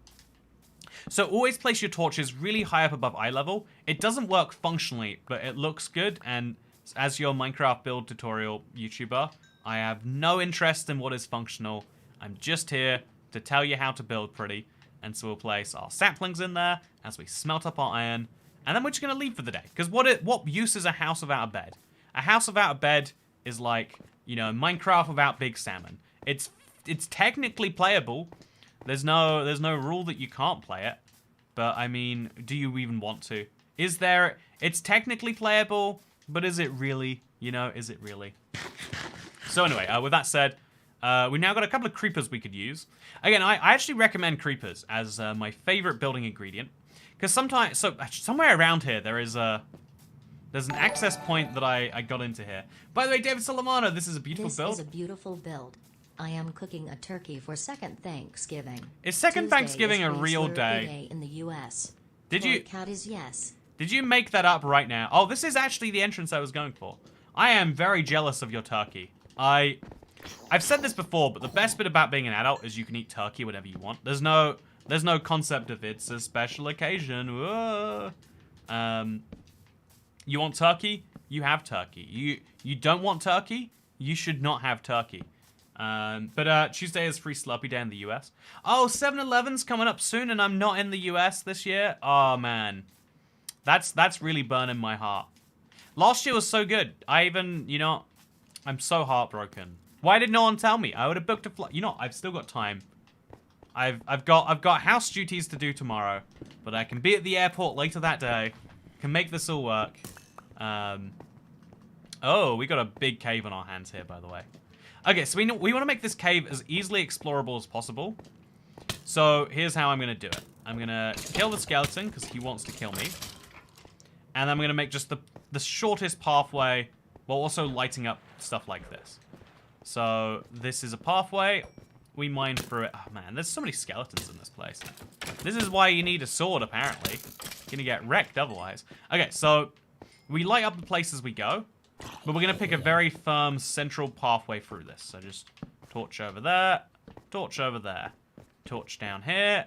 So always place your torches really high up above eye level. It doesn't work functionally, but it looks good. And as your Minecraft build tutorial YouTuber, I have no interest in what is functional. I'm just here to tell you how to build pretty. And so we'll place our saplings in there as we smelt up our iron. And then we're just going to leave for the day. Because what use is a house without a bed? A house without a bed is like, you know, Minecraft without big salmon. It's technically playable. There's no rule that you can't play it. But, I mean, do you even want to? It's technically playable, but is it really? You know, is it really? So anyway, with that said, we now got a couple of creepers we could use. Again, I actually recommend creepers as my favorite building ingredient. Because somewhere around here, there's an access point that I got into here. By the way, David Solomano, this is a beautiful build. This is a beautiful build. I am cooking a turkey for second Thanksgiving. Is second Tuesday Thanksgiving is a real Whistler day? in the U.S. Did you? Cat is yes. Did you make that up right now? Oh, this is actually the entrance I was going for. I am very jealous of your turkey. I've said this before, but the best bit about being an adult is you can eat turkey whenever you want. There's no concept of it's a special occasion. Whoa. You want turkey? You have turkey. You don't want turkey? You should not have turkey. But Tuesday is Free Slurpee Day in the US. Oh, 7-Eleven's coming up soon and I'm not in the US this year? Oh, man. That's really burning my heart. Last year was so good. I'm so heartbroken. Why did no one tell me? I would have booked a flight. You know, I've still got time. I've got house duties to do tomorrow, but I can be at the airport later that day. Can make this all work. Oh, we got a big cave on our hands here, by the way. Okay, so we want to make this cave as easily explorable as possible. So here's how I'm gonna do it. I'm gonna kill the skeleton because he wants to kill me, and I'm gonna make just the shortest pathway while also lighting up stuff like this. So this is a pathway. We mine through it. Oh man, there's so many skeletons in this place. This is why you need a sword, apparently. You're gonna get wrecked otherwise. Okay, so we light up the place as we go, but we're gonna pick a very firm central pathway through this. So just torch over there, torch over there, torch down here,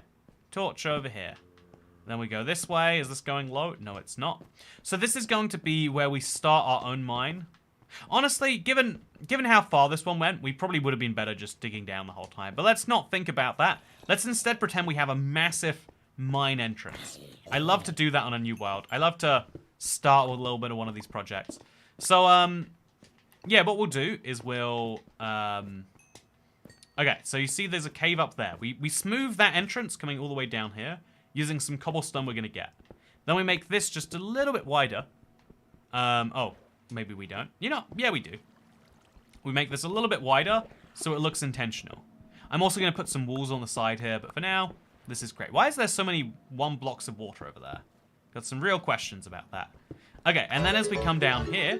torch over here. Then we go this way. Is this going low? No, it's not. So this is going to be where we start our own mine. Honestly, given how far this one went, we probably would have been better just digging down the whole time. But let's not think about that. Let's instead pretend we have a massive mine entrance. I love to do that on a new world. I love to start with a little bit of one of these projects. So, yeah, what we'll do is we'll, okay, so you see there's a cave up there. We smooth that entrance coming all the way down here using some cobblestone we're going to get. Then we make this just a little bit wider. Oh, maybe we don't. You know, yeah, we do. We make this a little bit wider so it looks intentional. I'm also going to put some walls on the side here, but for now, this is great. Why is there so many 1 blocks of water over there? Got some real questions about that. Okay, and then as we come down here,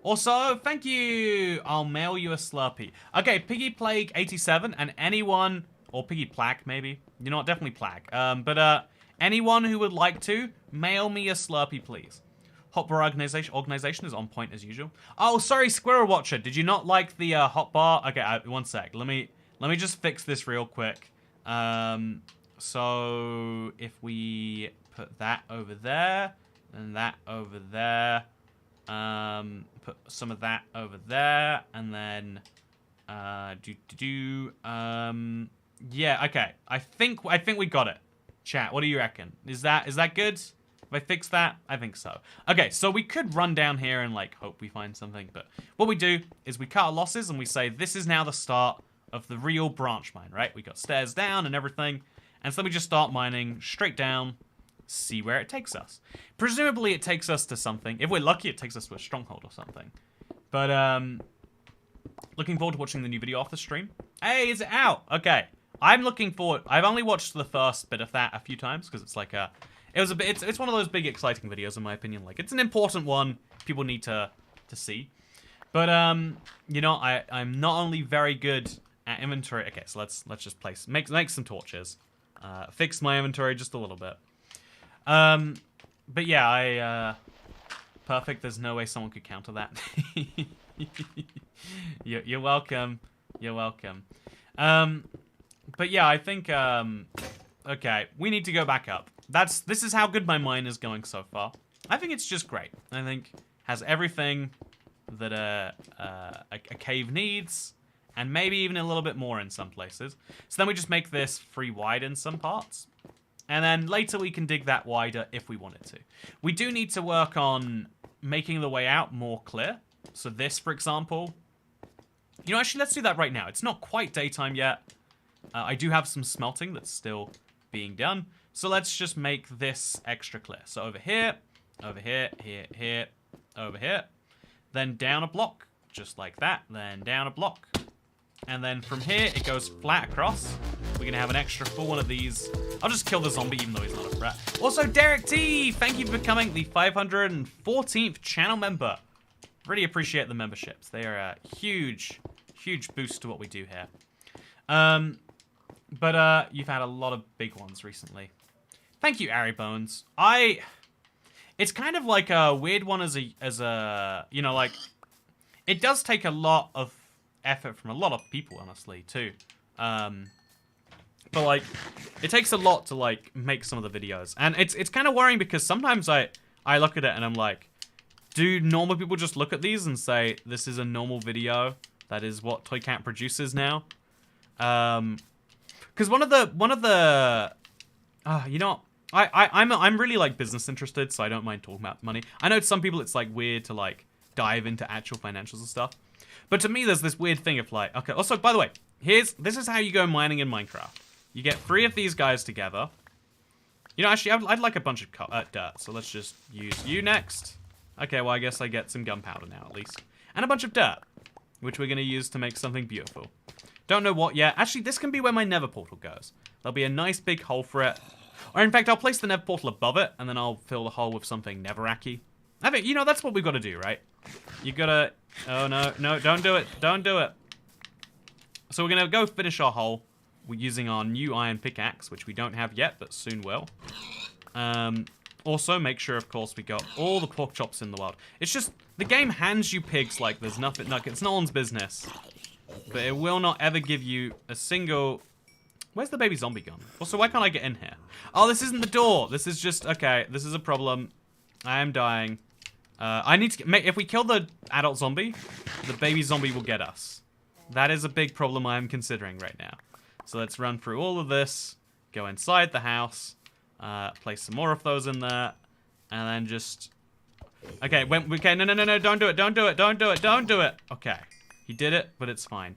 also, thank you. I'll mail you a Slurpee. Okay, Piggy Plague 87 and anyone, or Piggy Plague maybe. You know what, definitely Plague. But anyone who would like to, mail me a Slurpee, please. Hotbar organization is on point as usual. Oh, sorry, Squirrel Watcher. Did you not like the hotbar? Okay, one sec. Let me just fix this real quick. So if we put that over there and that over there, put some of that over there, and then yeah, okay. I think we got it. Chat, what do you reckon? Is that good? If I fix that, I think so. Okay, so we could run down here and like hope we find something, but what we do is we cut our losses and we say this is now the start of the real branch mine, right? We got stairs down and everything, and so we just start mining straight down, see where it takes us. Presumably it takes us to something. If we're lucky, it takes us to a stronghold or something. But looking forward to watching the new video off the stream. Hey, is it out? Okay. I'm looking forward. I've only watched the first bit of that a few times because it's like it's one of those big exciting videos in my opinion. Like it's an important one people need to see. But you know, I'm not only very good at inventory. Okay, so let's just make some torches. Fix my inventory just a little bit. But yeah, perfect. There's no way someone could counter that. You're welcome. You're welcome. But yeah, I think, okay, we need to go back up. This is how good my mine is going so far. I think it's just great. I think has everything that a cave needs, and maybe even a little bit more in some places. So then we just make this free wide in some parts. And then later we can dig that wider if we wanted to. We do need to work on making the way out more clear. So this, for example, you know, actually, let's do that right now. It's not quite daytime yet. I do have some smelting that's still being done. So let's just make this extra clear. So over here, here, here, over here. Then down a block, just like that. Then down a block. And then from here, it goes flat across. We're going to have an extra full one of these. I'll just kill the zombie, even though he's not a threat. Also, Derek T, thank you for becoming the 514th channel member. Really appreciate the memberships. They are a huge, huge boost to what we do here. But you've had a lot of big ones recently. Thank you, Ari Bones. It's kind of like a weird one as a, you know, like, it does take a lot of effort from a lot of people, honestly, too. But like, it takes a lot to like make some of the videos, and it's kind of worrying because sometimes I look at it and I'm like, do normal people just look at these and say this is a normal video? That is what ToyCat produces now. Because one of the you know, I'm really like business interested, so I don't mind talking about money. I know to some people it's like weird to like dive into actual financials and stuff, but to me there's this weird thing of like, okay. Also, by the way, this is how you go mining in Minecraft. You get 3 of these guys together. You know, actually, I'd like a bunch of dirt, so let's just use you next. Okay, well, I guess I get some gunpowder now, at least. And a bunch of dirt, which we're going to use to make something beautiful. Don't know what yet. Actually, this can be where my nether portal goes. There'll be a nice big hole for it. Or, in fact, I'll place the nether portal above it, and then I'll fill the hole with something netherracky. I think, you know, that's what we've got to do, right? You gotta... Oh, no, no, don't do it. Don't do it. So we're going to go finish our hole. We're using our new iron pickaxe, which we don't have yet, but soon will. Also, make sure, of course, we got all the pork chops in the world. It's just, the game hands you pigs like there's nothing, like it's no one's business. But it will not ever give you a single... Where's the baby zombie gone? Also, why can't I get in here? Oh, this isn't the door. This is just, okay, this is a problem. I am dying. I need to, if we kill the adult zombie, the baby zombie will get us. That is a big problem I am considering right now. So let's run through all of this, go inside the house, place some more of those in there, and then just... Okay, no, don't do it, don't do it, don't do it, don't do it. Okay, he did it, but it's fine.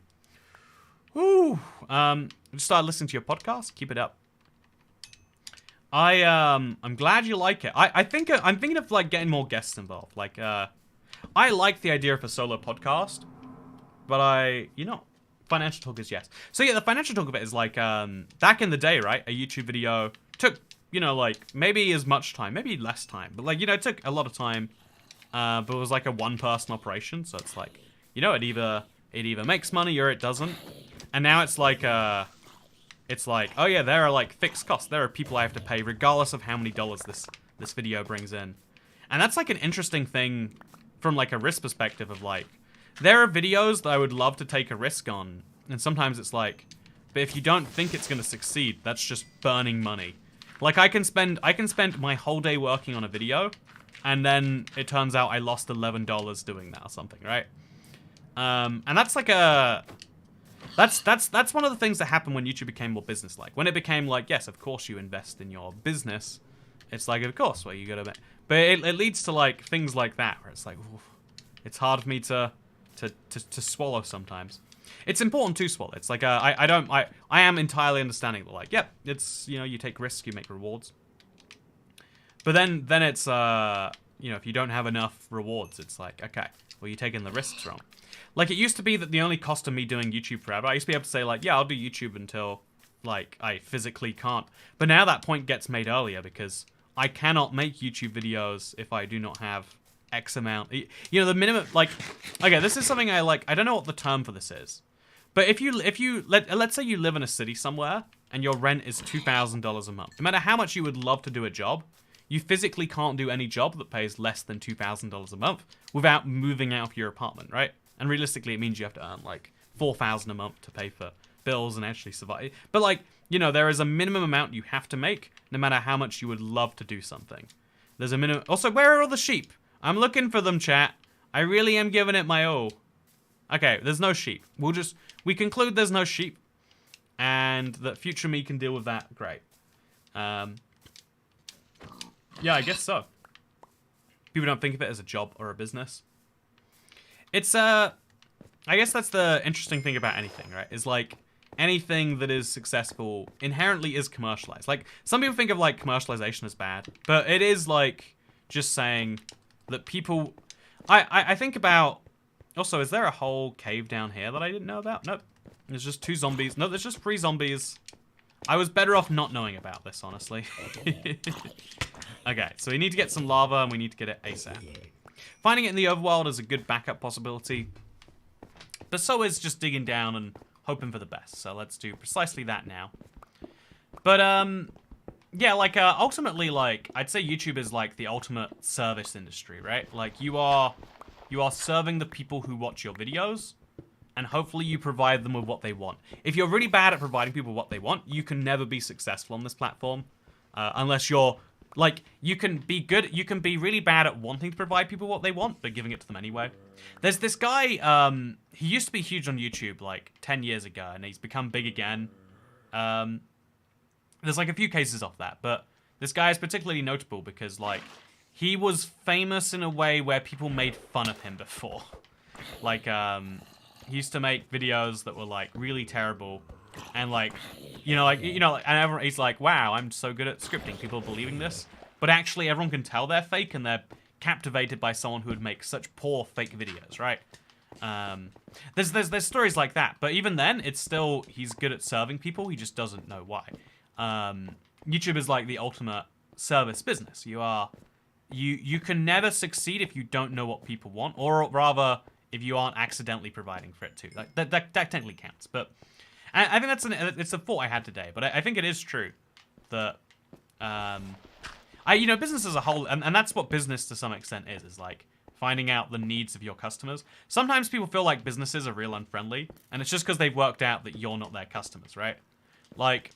Woo! Just started listening to your podcast, keep it up. I'm glad you like it. I'm thinking of, like, getting more guests involved. Like, I like the idea of a solo podcast, but you know, financial talk is yes. So yeah, the financial talk of it is like, back in the day, right? A YouTube video took, you know, like, maybe as much time, maybe less time, but like, you know, it took a lot of time, but it was like a one-person operation, so it's like, you know, it either makes money or it doesn't. And now it's like, oh yeah, there are like fixed costs. There are people I have to pay regardless of how many dollars this video brings in. And that's like an interesting thing from like a risk perspective of like, there are videos that I would love to take a risk on, and sometimes it's like, but if you don't think it's gonna succeed, that's just burning money. Like I can spend my whole day working on a video, and then it turns out I lost $11 doing that or something, right? And that's like that's one of the things that happened when YouTube became more business-like. When it became like, yes, of course you invest in your business. It's like, of course, well, you gotta, but it leads to like things like that where it's like, oof, it's hard for me to swallow sometimes. It's important to swallow. It's like, I am entirely understanding that, like, yep, it's, you know, you take risks, you make rewards. But then it's, you know, if you don't have enough rewards, it's like, okay, well, you're taking the risks wrong. Like, it used to be that the only cost of me doing YouTube forever, I used to be able to say, like, yeah, I'll do YouTube until, like, I physically can't. But now that point gets made earlier because I cannot make YouTube videos if I do not have X amount. You know, the minimum, like, okay, this is something I like. I don't know what the term for this is, but let's say you live in a city somewhere and your rent is $2,000 a month. No matter how much you would love to do a job, you physically can't do any job that pays less than $2,000 a month without moving out of your apartment, right? And realistically, it means you have to earn like $4,000 a month to pay for bills and actually survive. But like, you know, there is a minimum amount you have to make, no matter how much you would love to do something. There's a minimum. Also, where are all the sheep? I'm looking for them, chat. I really am giving it my all. Okay, there's no sheep. We conclude there's no sheep, and that future me can deal with that. Great. Yeah, I guess so. People don't think of it as a job or a business. It's, I guess that's the interesting thing about anything, right? Is like, anything that is successful inherently is commercialized. Like, some people think of like commercialization as bad, but it is like just saying that people, I think about, also, is there a whole cave down here that I didn't know about? Nope. There's just 2 zombies. No, there's just 3 zombies. I was better off not knowing about this, honestly. Okay, so we need to get some lava and we need to get it ASAP. Finding it in the overworld is a good backup possibility, but so is just digging down and hoping for the best. So let's do precisely that now. But, yeah, like, ultimately, like, I'd say YouTube is, like, the ultimate service industry, right? Like, you are serving the people who watch your videos, and hopefully you provide them with what they want. If you're really bad at providing people what they want, you can never be successful on this platform, unless you're, like, you can be really bad at wanting to provide people what they want, but giving it to them anyway. There's this guy, he used to be huge on YouTube, like, 10 years ago, and he's become big again. There's, like, a few cases of that, but this guy is particularly notable because, like, he was famous in a way where people made fun of him before. Like, he used to make videos that were, like, really terrible, And like, and everyone, he's like, wow, I'm so good at scripting. People are believing this. But actually, everyone can tell they're fake, and they're captivated by someone who would make such poor fake videos, right? There's stories like that, but even then, it's still, he's good at serving people. He just doesn't know why. YouTube is like the ultimate service business. You can never succeed if you don't know what people want, or rather, if you aren't accidentally providing for it too. Like that technically counts. But I think it's a thought I had today. But I think it is true that business as a whole, and that's what business to some extent is like finding out the needs of your customers. Sometimes people feel like businesses are real unfriendly, and it's just because they've worked out that you're not their customers, right? Like,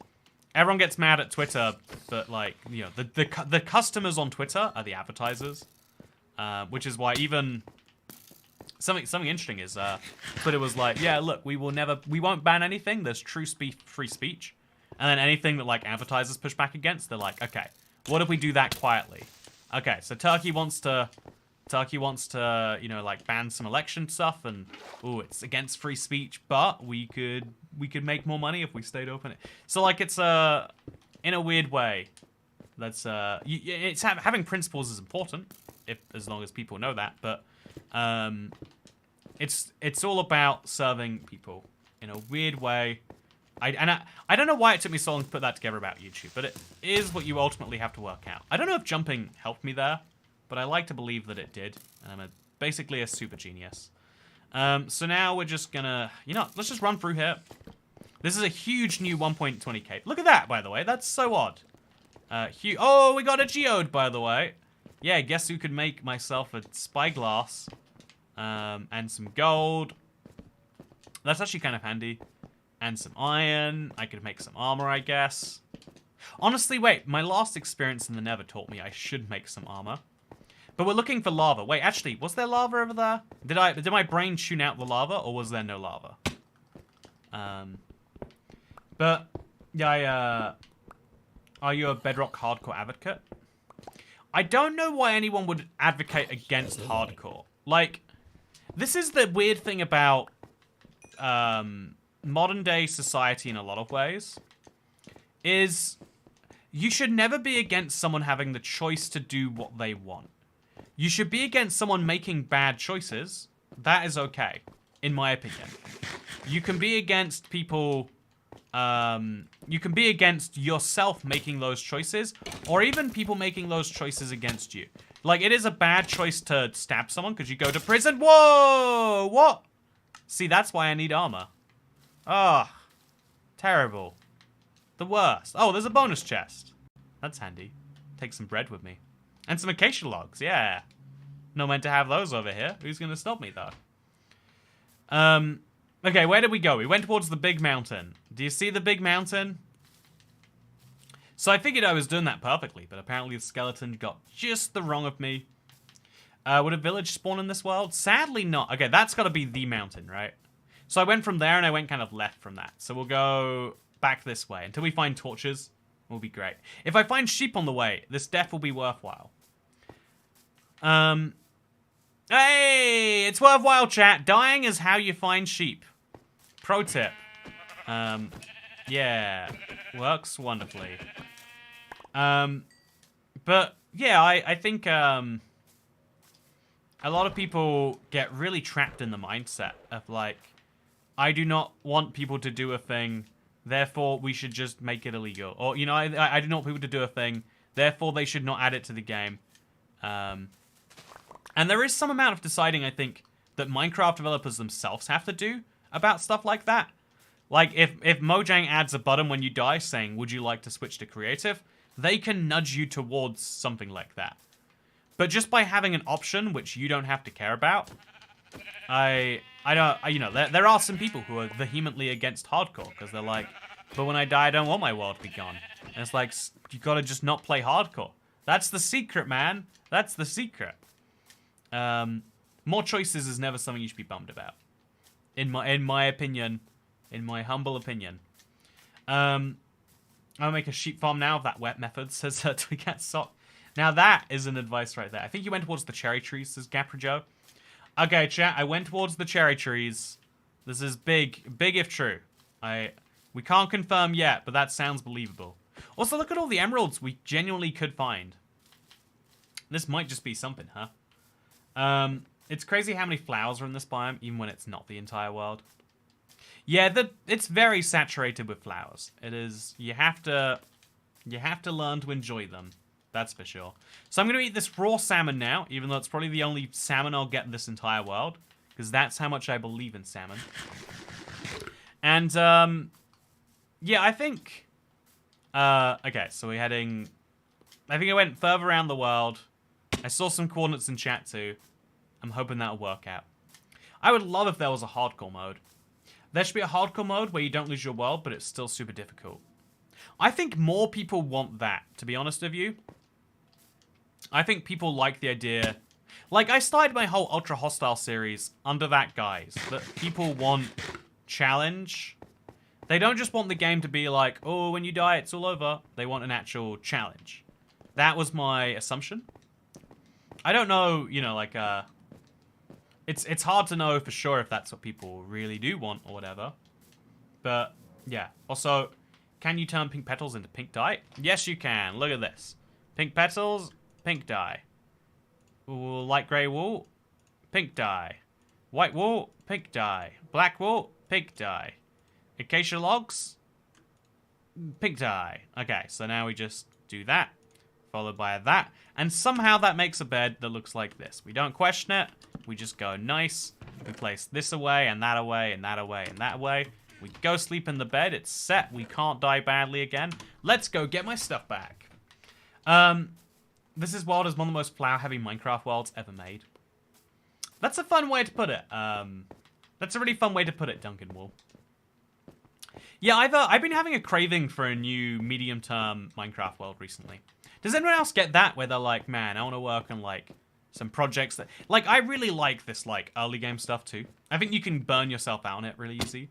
everyone gets mad at Twitter, but like, the customers on Twitter are the advertisers, which is why even something interesting is Twitter was like, yeah, look, we won't ban anything. There's true free speech, and then anything that like advertisers push back against, they're like, okay, what if we do that quietly? Okay, so Turkey wants to like ban some election stuff, and it's against free speech, but we could make more money if we stayed open. So like it's in a weird way, that's having principles is important as long as people know that, but it's all about serving people in a weird way. I don't know why it took me so long to put that together about YouTube, but it is what you ultimately have to work out. I don't know if jumping helped me there, but I like to believe that it did. And I'm basically a super genius. So now we're just gonna, let's just run through here. This is a huge new 1.20k. Look at that, by the way. That's so odd. Oh, we got a geode, by the way. Yeah, guess who could make myself a spyglass and some gold. That's actually kind of handy. And some iron. I could make some armor, I guess. Honestly, wait. My last experience in the Nether taught me I should make some armor. But we're looking for lava. Wait, actually, was there lava over there? Did my brain tune out the lava, or was there no lava? But yeah, are you a Bedrock hardcore advocate? I don't know why anyone would advocate against hardcore. Like, this is the weird thing about modern day society in a lot of ways, is you should never be against someone having the choice to do what they want. You should be against someone making bad choices. That is okay, in my opinion. You can be against people, you can be against yourself making those choices, or even people making those choices against you. Like, it is a bad choice to stab someone because you go to prison. Whoa! What? See, that's why I need armor. Ah, terrible. The worst. Oh, there's a bonus chest. That's handy. Take some bread with me. And some acacia logs, yeah. Not meant to have those over here. Who's going to stop me, though? Okay, where did we go? We went towards the big mountain. Do you see the big mountain? So I figured I was doing that perfectly, but apparently the skeleton got just the wrong of me. Would a village spawn in this world? Sadly not. Okay, that's got to be the mountain, right? So I went from there and I went kind of left from that. So we'll go back this way until we find torches. Will be great. If I find sheep on the way, this death will be worthwhile. Hey, it's worthwhile, chat. Dying is how you find sheep. Pro tip. Yeah, works wonderfully. But yeah, I think a lot of people get really trapped in the mindset of like, I do not want people to do a thing, therefore we should just make it illegal. Or, I do not want people to do a thing, therefore they should not add it to the game. And there is some amount of deciding, I think, that Minecraft developers themselves have to do about stuff like that. Like, if Mojang adds a button when you die saying, would you like to switch to creative, they can nudge you towards something like that. But just by having an option which you don't have to care about, there are some people who are vehemently against hardcore because they're like, but when I die, I don't want my world to be gone. And it's like, you gotta just not play hardcore. That's the secret, man. That's the secret. More choices is never something you should be bummed about. In my opinion, in my humble opinion. I'll make a sheep farm now of that wet method, says Toycat Sock. Now that is an advice right there. I think you went towards the cherry trees, says Gapra Joe. Okay, chat, I went towards the cherry trees. This is big if true. We can't confirm yet, but that sounds believable. Also, look at all the emeralds we genuinely could find. This might just be something, huh? It's crazy how many flowers are in this biome, even when it's not the entire world. Yeah, it's very saturated with flowers. It is. You have to learn to enjoy them. That's for sure. So I'm going to eat this raw salmon now, even though it's probably the only salmon I'll get in this entire world, because that's how much I believe in salmon. And yeah, I think. Okay, so we're heading. I think I went further around the world. I saw some coordinates in chat too. I'm hoping that'll work out. I would love if there was a hardcore mode. There should be a hardcore mode where you don't lose your world, but it's still super difficult. I think more people want that, to be honest with you. I think people like the idea. Like, I started my whole Ultra Hostile series under that guise. That people want challenge. They don't just want the game to be like, oh, when you die, it's all over. They want an actual challenge. That was my assumption. I don't know, you know, like, it's hard to know for sure if that's what people really do want or whatever. But, yeah. Also, can you turn pink petals into pink dye? Yes, you can. Look at this. Pink petals, pink dye. Ooh, light grey wool, pink dye. White wool, pink dye. Black wool, pink dye. Acacia logs, pink dye. Okay, so now we just do that, followed by that. And somehow that makes a bed that looks like this. We don't question it. We just go nice. We place this away, and that away, and that away, and that away. We go sleep in the bed. It's set. We can't die badly again. Let's go get my stuff back. This is world is one of the most flower-heavy Minecraft worlds ever made. That's a fun way to put it. That's a really fun way to put it, Duncan Wool. Yeah, I've been having a craving for a new medium-term Minecraft world recently. Does anyone else get that, where they're like, man, I want to work on, like, some projects that... Like, I really like this, like, early game stuff, too. I think you can burn yourself out on it really easy.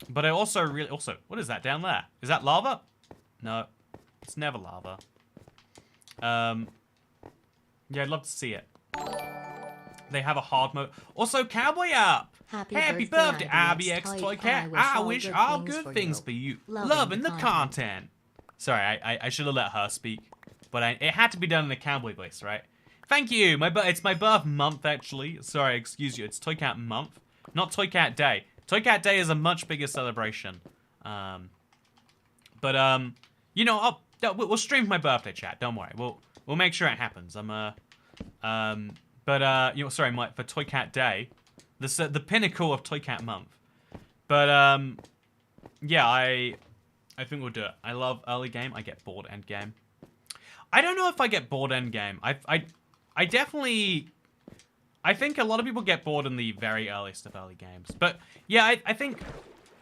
But I also really... Also, what is that down there? Is that lava? No, it's never lava. Yeah, I'd love to see it. They have a hard mode. Also, Cowboy Up! Happy birthday, ibxtoycat. I wish all good things for you. Loving the content. Sorry, I should have let her speak. But it had to be done in a cowboy voice, right? Thank you! It's my birth month, actually. Sorry, excuse you. It's Toycat month, not Toycat Day. Toycat Day is a much bigger celebration. You know, we'll stream my birthday chat. Don't worry. We'll make sure it happens. You know, sorry, for Toycat Day, the pinnacle of Toycat month. But yeah, I think we'll do it. I love early game. I get bored end game. I don't know if I get bored end game. I definitely. I think a lot of people get bored in the very earliest of early games. But yeah, I think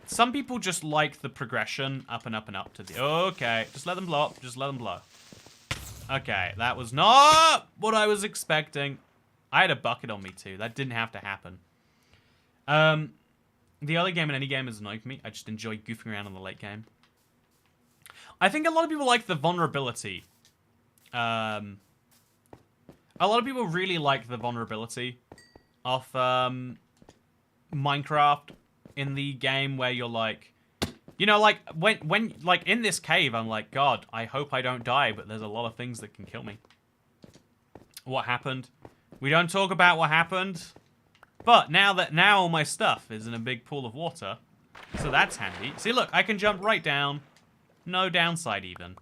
some people just like the progression up and up and up to the... Okay, just let them blow up. Just let them blow. Okay, that was not what I was expecting. I had a bucket on me too. That didn't have to happen. The early game in any game is annoying for me. I just enjoy goofing around in the late game. I think a lot of people like the vulnerability. A lot of people really like the vulnerability of Minecraft in the game where you're like, you know, like when like in this cave, I'm like, God, I hope I don't die, but there's a lot of things that can kill me. What happened? We don't talk about what happened, but now all my stuff is in a big pool of water, so that's handy. See, look, I can jump right down, no downside even.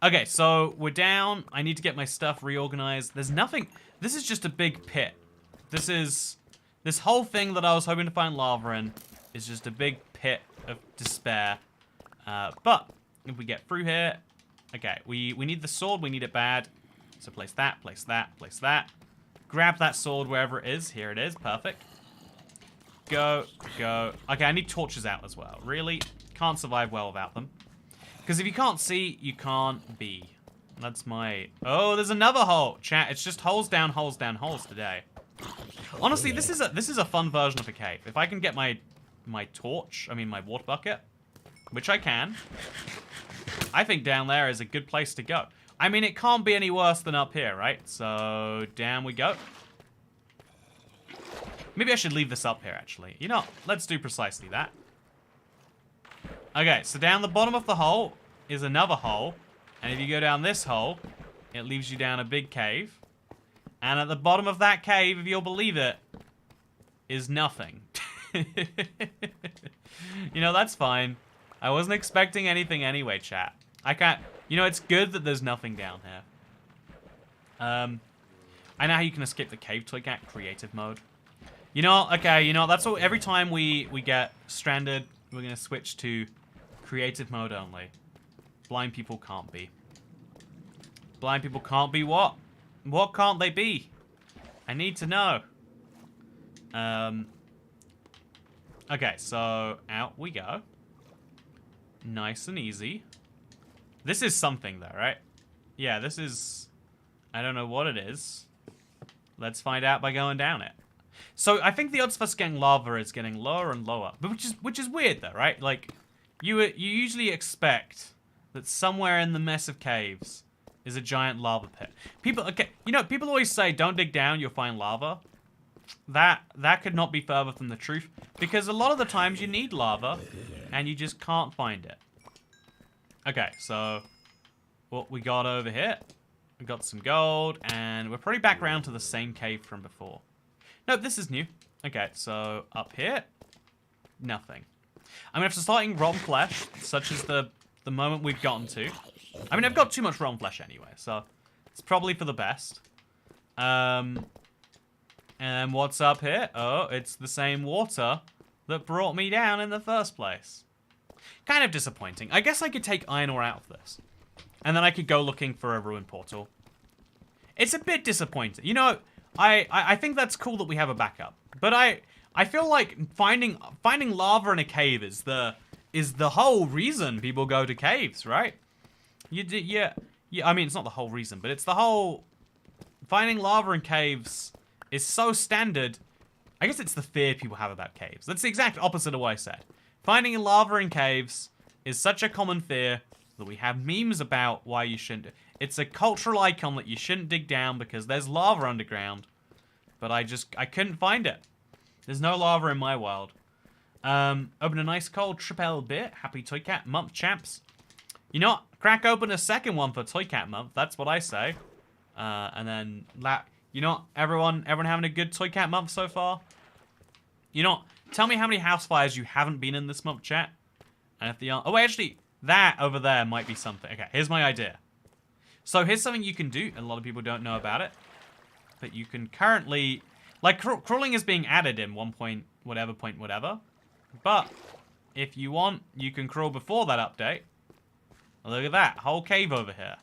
Okay, so we're down. I need to get my stuff reorganized. There's nothing. This is just a big pit. This whole thing that I was hoping to find lava in is just a big pit of despair. But if we get through here, okay, we need the sword. We need it bad. So place that, place that, place that. Grab that sword wherever it is. Here it is. Perfect. Go, go. Okay, I need torches out as well. Really? Can't survive well without them. Because if you can't see, you can't be. That's my... Oh, there's another hole. Chat, it's just holes down, holes down, holes today. Honestly, this is a fun version of a cave. If I can get my torch, I mean my water bucket, which I can, I think down there is a good place to go. I mean, it can't be any worse than up here, right? So, down we go. Maybe I should leave this up here, actually. You know, let's do precisely that. Okay, so down the bottom of the hole is another hole. And if you go down this hole, it leaves you down a big cave. And at the bottom of that cave, if you'll believe it, is nothing. You know, that's fine. I wasn't expecting anything anyway, chat. I can't... You know, it's good that there's nothing down here. I know how you can escape the cave, Toycat, creative mode. You know, okay, you know, that's all. Every time we get stranded, we're going to switch to creative mode only. Blind people can't be. Blind people can't be what? What can't they be? I need to know. Okay, so out we go. Nice and easy. This is something though, right? Yeah, this is... I don't know what it is. Let's find out by going down it. So I think the odds for us getting lava is getting lower and lower, but which is weird though, right? Like you usually expect that somewhere in the mess of caves is a giant lava pit. People, okay, you know, people always say don't dig down, you'll find lava. That could not be further from the truth, because a lot of the times you need lava and you just can't find it. Okay, so what we got over here? We got some gold, and we're probably back around to the same cave from before. Nope, this is new. Okay, so up here, nothing. I'm gonna have to start eating rotten flesh, such as the moment we've gotten to. I mean, I've got too much rotten flesh anyway, so it's probably for the best. And what's up here? Oh, it's the same water that brought me down in the first place. Kind of disappointing. I guess I could take iron ore out of this. And then I could go looking for a ruined portal. It's a bit disappointing. You know, I think that's cool that we have a backup. But I feel like finding lava in a cave is the whole reason people go to caves, right? Yeah, I mean, it's not the whole reason, but it's the whole... Finding lava in caves is so standard. I guess it's the fear people have about caves. That's the exact opposite of what I said. Finding lava in caves is such a common fear that we have memes about why you shouldn't. It's a cultural icon that you shouldn't dig down because there's lava underground. But I couldn't find it. There's no lava in my world. Open a nice cold triple beer. Happy Toycat month, champs. You know what? Crack open a second one for Toycat month. That's what I say. And then, you know what? Everyone having a good Toycat month so far? You know what? Tell me how many house fires you haven't been in this month, chat. And if the... Oh, wait, actually... That over there might be something. Okay, here's my idea. So here's something you can do. A lot of people don't know about it. But you can currently... Like, crawling is being added in 1.whatever. But if you want, you can crawl before that update. Look at that. Whole cave over here.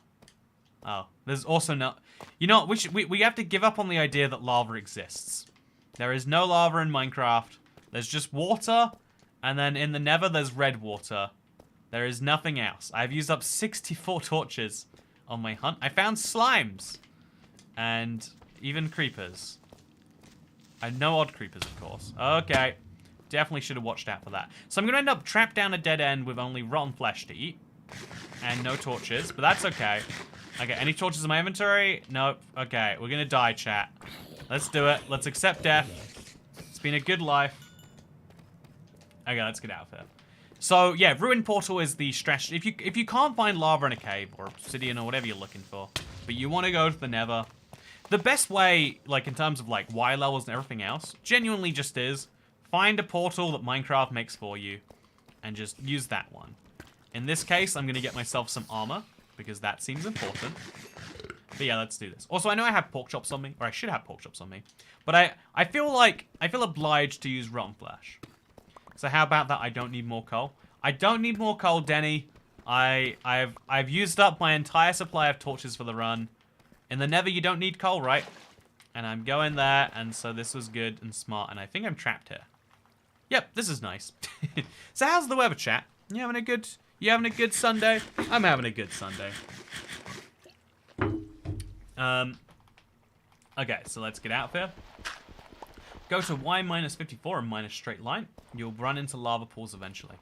Oh, there's also no... You know what? We have to give up on the idea that lava exists. There is no lava in Minecraft. There's just water. And then in the Nether, there's red water. There is nothing else. I've used up 64 torches on my hunt. I found slimes. And even creepers. And no odd creepers, of course. Okay. Definitely should have watched out for that. So I'm going to end up trapped down a dead end with only rotten flesh to eat. And no torches, but that's okay. Okay, any torches in my inventory? Nope. Okay, we're going to die, chat. Let's do it. Let's accept death. It's been a good life. Okay, let's get out of here. So, yeah, Ruined Portal is the strategy. If you can't find lava in a cave, or obsidian, or whatever you're looking for, but you want to go to the Nether, the best way, like, in terms of, like, Y levels and everything else, genuinely just is, find a portal that Minecraft makes for you, and just use that one. In this case, I'm going to get myself some armor, because that seems important. But yeah, let's do this. Also, I know I have pork chops on me, or I should have pork chops on me, but I feel obliged to use rotten flesh. So how about that? I don't need more coal. I don't need more coal, Denny. I've used up my entire supply of torches for the run. In the Nether, you don't need coal, right? And I'm going there, and so this was good and smart, and I think I'm trapped here. Yep, this is nice. So how's the weather, chat? You having a good Sunday? I'm having a good Sunday. Okay, so let's get out of here. Go to Y-54 and minus straight line. You'll run into lava pools eventually.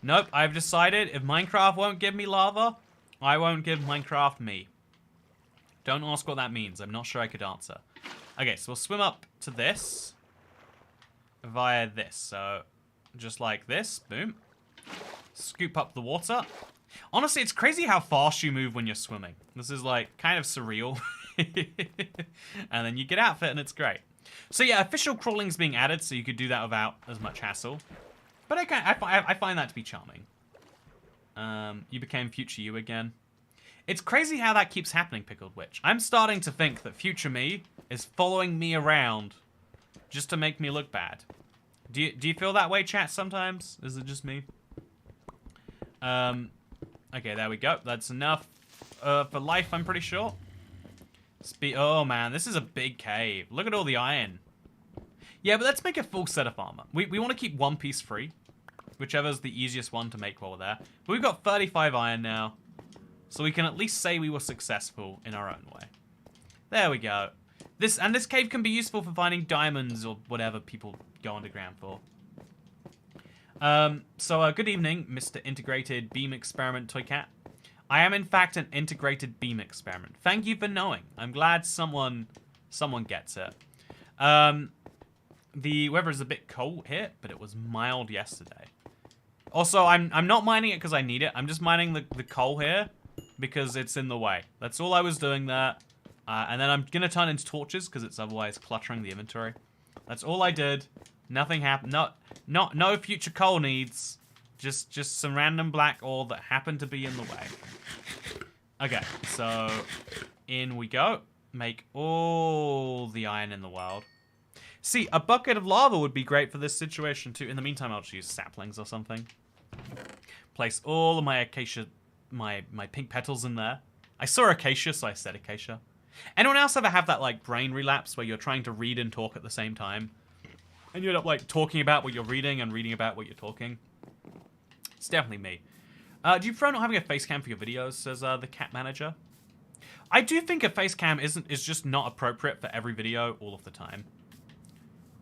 Nope, I've decided if Minecraft won't give me lava, I won't give Minecraft me. Don't ask what that means. I'm not sure I could answer. Okay, so we'll swim up to this via this. So, just like this. Boom. scoop up the water. Honestly, it's crazy how fast you move when you're swimming. This is like kind of surreal. And then you get outfit and it's great. So yeah, official crawling's being added, so you could do that without as much hassle. But I find that to be charming. You became future you again. It's crazy how that keeps happening, Pickled Witch. I'm starting to think that future me is following me around just to make me look bad. Do you feel that way, chat, sometimes? Is it just me? Okay, there we go. That's enough for life, I'm pretty sure. Oh, man, this is a big cave. Look at all the iron. Yeah, but let's make a full set of armor. We want to keep one piece free, whichever's the easiest one to make while we're there. But we've got 35 iron now, so we can at least say we were successful in our own way. There we go. This cave can be useful for finding diamonds or whatever people go underground for. Good evening, Mr. Integrated Beam Experiment Toycat. I am in fact an integrated beam experiment. Thank you for knowing. I'm glad someone gets it. The weather is a bit cold here, but it was mild yesterday. Also, I'm not mining it because I need it. I'm just mining the coal here because it's in the way. That's all I was doing there. And then I'm gonna turn into torches because it's otherwise cluttering the inventory. That's all I did. Nothing happened. No future coal needs. Just some random black ore that happened to be in the way. Okay, so in we go. Make all the iron in the world. See, a bucket of lava would be great for this situation too. In the meantime, I'll just use saplings or something. Place all of my acacia, my pink petals in there. I saw acacia, so I said acacia. Anyone else ever have that like brain relapse where you're trying to read and talk at the same time? And you end up like talking about what you're reading and reading about what you're talking? It's definitely me. Do you prefer not having a face cam for your videos, says the cat manager? I do think a face cam is just not appropriate for every video all of the time.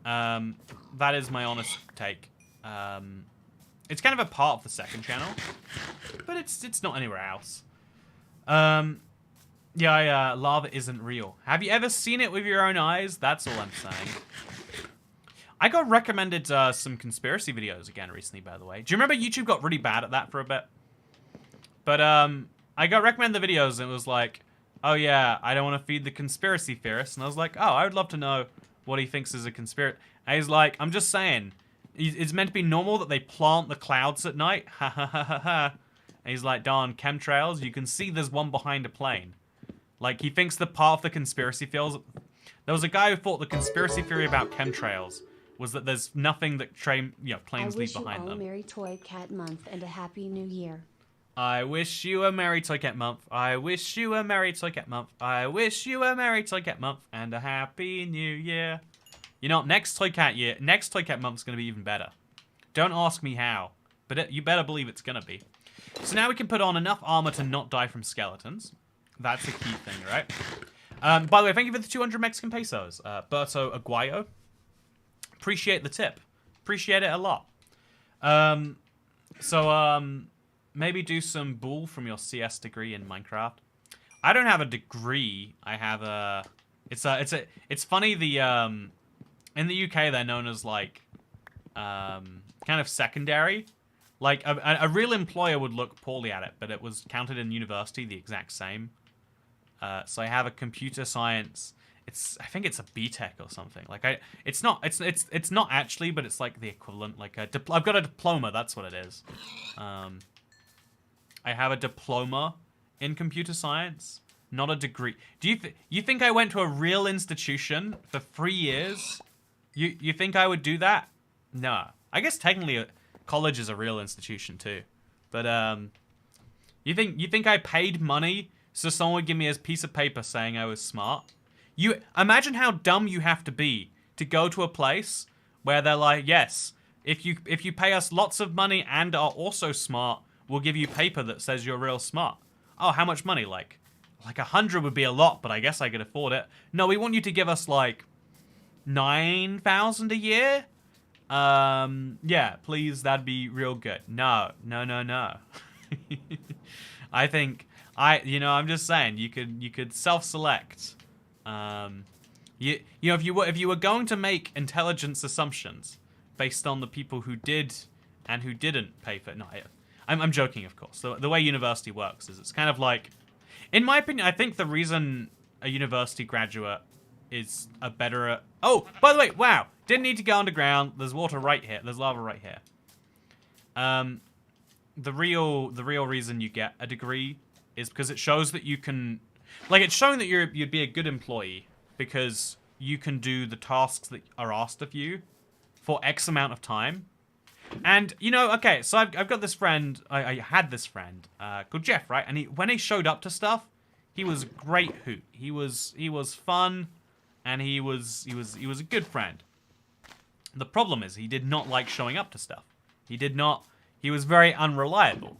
That is my honest take. It's kind of a part of the second channel, but it's not anywhere else. Yeah, lava isn't real. Have you ever seen it with your own eyes? That's all I'm saying. I got recommended some conspiracy videos again recently, by the way. Do you remember YouTube got really bad at that for a bit? But I got recommended the videos and it was like, oh yeah, I don't want to feed the conspiracy theorists. And I was like, oh, I would love to know what he thinks is a conspiracy. And he's like, I'm just saying, it's meant to be normal that they plant the clouds at night. Ha ha ha ha ha. And he's like, darn, chemtrails, you can see there's one behind a plane. Like, he thinks the part of the conspiracy feels... There was a guy who thought the conspiracy theory about chemtrails was that there's nothing that planes leave behind them. I wish you all a Merry Toy Cat Month and a Happy New Year. I wish you a Merry Toy Cat Month. I wish you a Merry Toy Cat Month. I wish you a Merry Toy Cat Month and a Happy New Year. You know, next Toy Cat Month's gonna be even better. Don't ask me how, but you better believe it's gonna be. So now we can put on enough armor to not die from skeletons. That's a key thing, right? By the way, thank you for the 200 Mexican pesos, Berto Aguayo. Appreciate the tip. Appreciate it a lot. Maybe do some bull from your CS degree in Minecraft. I don't have a degree. I have a. It's funny. In the UK they're known as like, kind of secondary. Like a real employer would look poorly at it, but it was counted in university the exact same. So I have a computer science. I think it's a BTech or something. Like it's not actually, but it's like the equivalent. Like I've got a diploma. That's what it is. I have a diploma in computer science, not a degree. Do you think I went to a real institution for 3 years? You think I would do that? No. I guess technically college is a real institution too. But you think I paid money so someone would give me a piece of paper saying I was smart? You imagine how dumb you have to be to go to a place where they're like, yes, if you pay us lots of money and are also smart, we'll give you paper that says you're real smart. Oh, how much money? Like 100 would be a lot, but I guess I could afford it. No, we want you to give us like 9,000 a year. Yeah, please, that'd be real good. No. I think I'm just saying you could self-select. If you were going to make intelligence assumptions based on the people who did and who didn't pay for it. No, I'm joking, of course. The way university works is it's kind of like, in my opinion, I think the reason a university graduate is a better... Oh, by the way, wow. Didn't need to go underground. There's water right here. There's lava right here. The real reason you get a degree is because it shows that you can... Like, it's showing that you'd be a good employee because you can do the tasks that are asked of you for X amount of time. And, you know, okay, so I've got this friend, I had this friend called Jeff, right? And when he showed up to stuff, he was a great hoot. He was fun, and he was a good friend. The problem is he did not like showing up to stuff. He was very unreliable.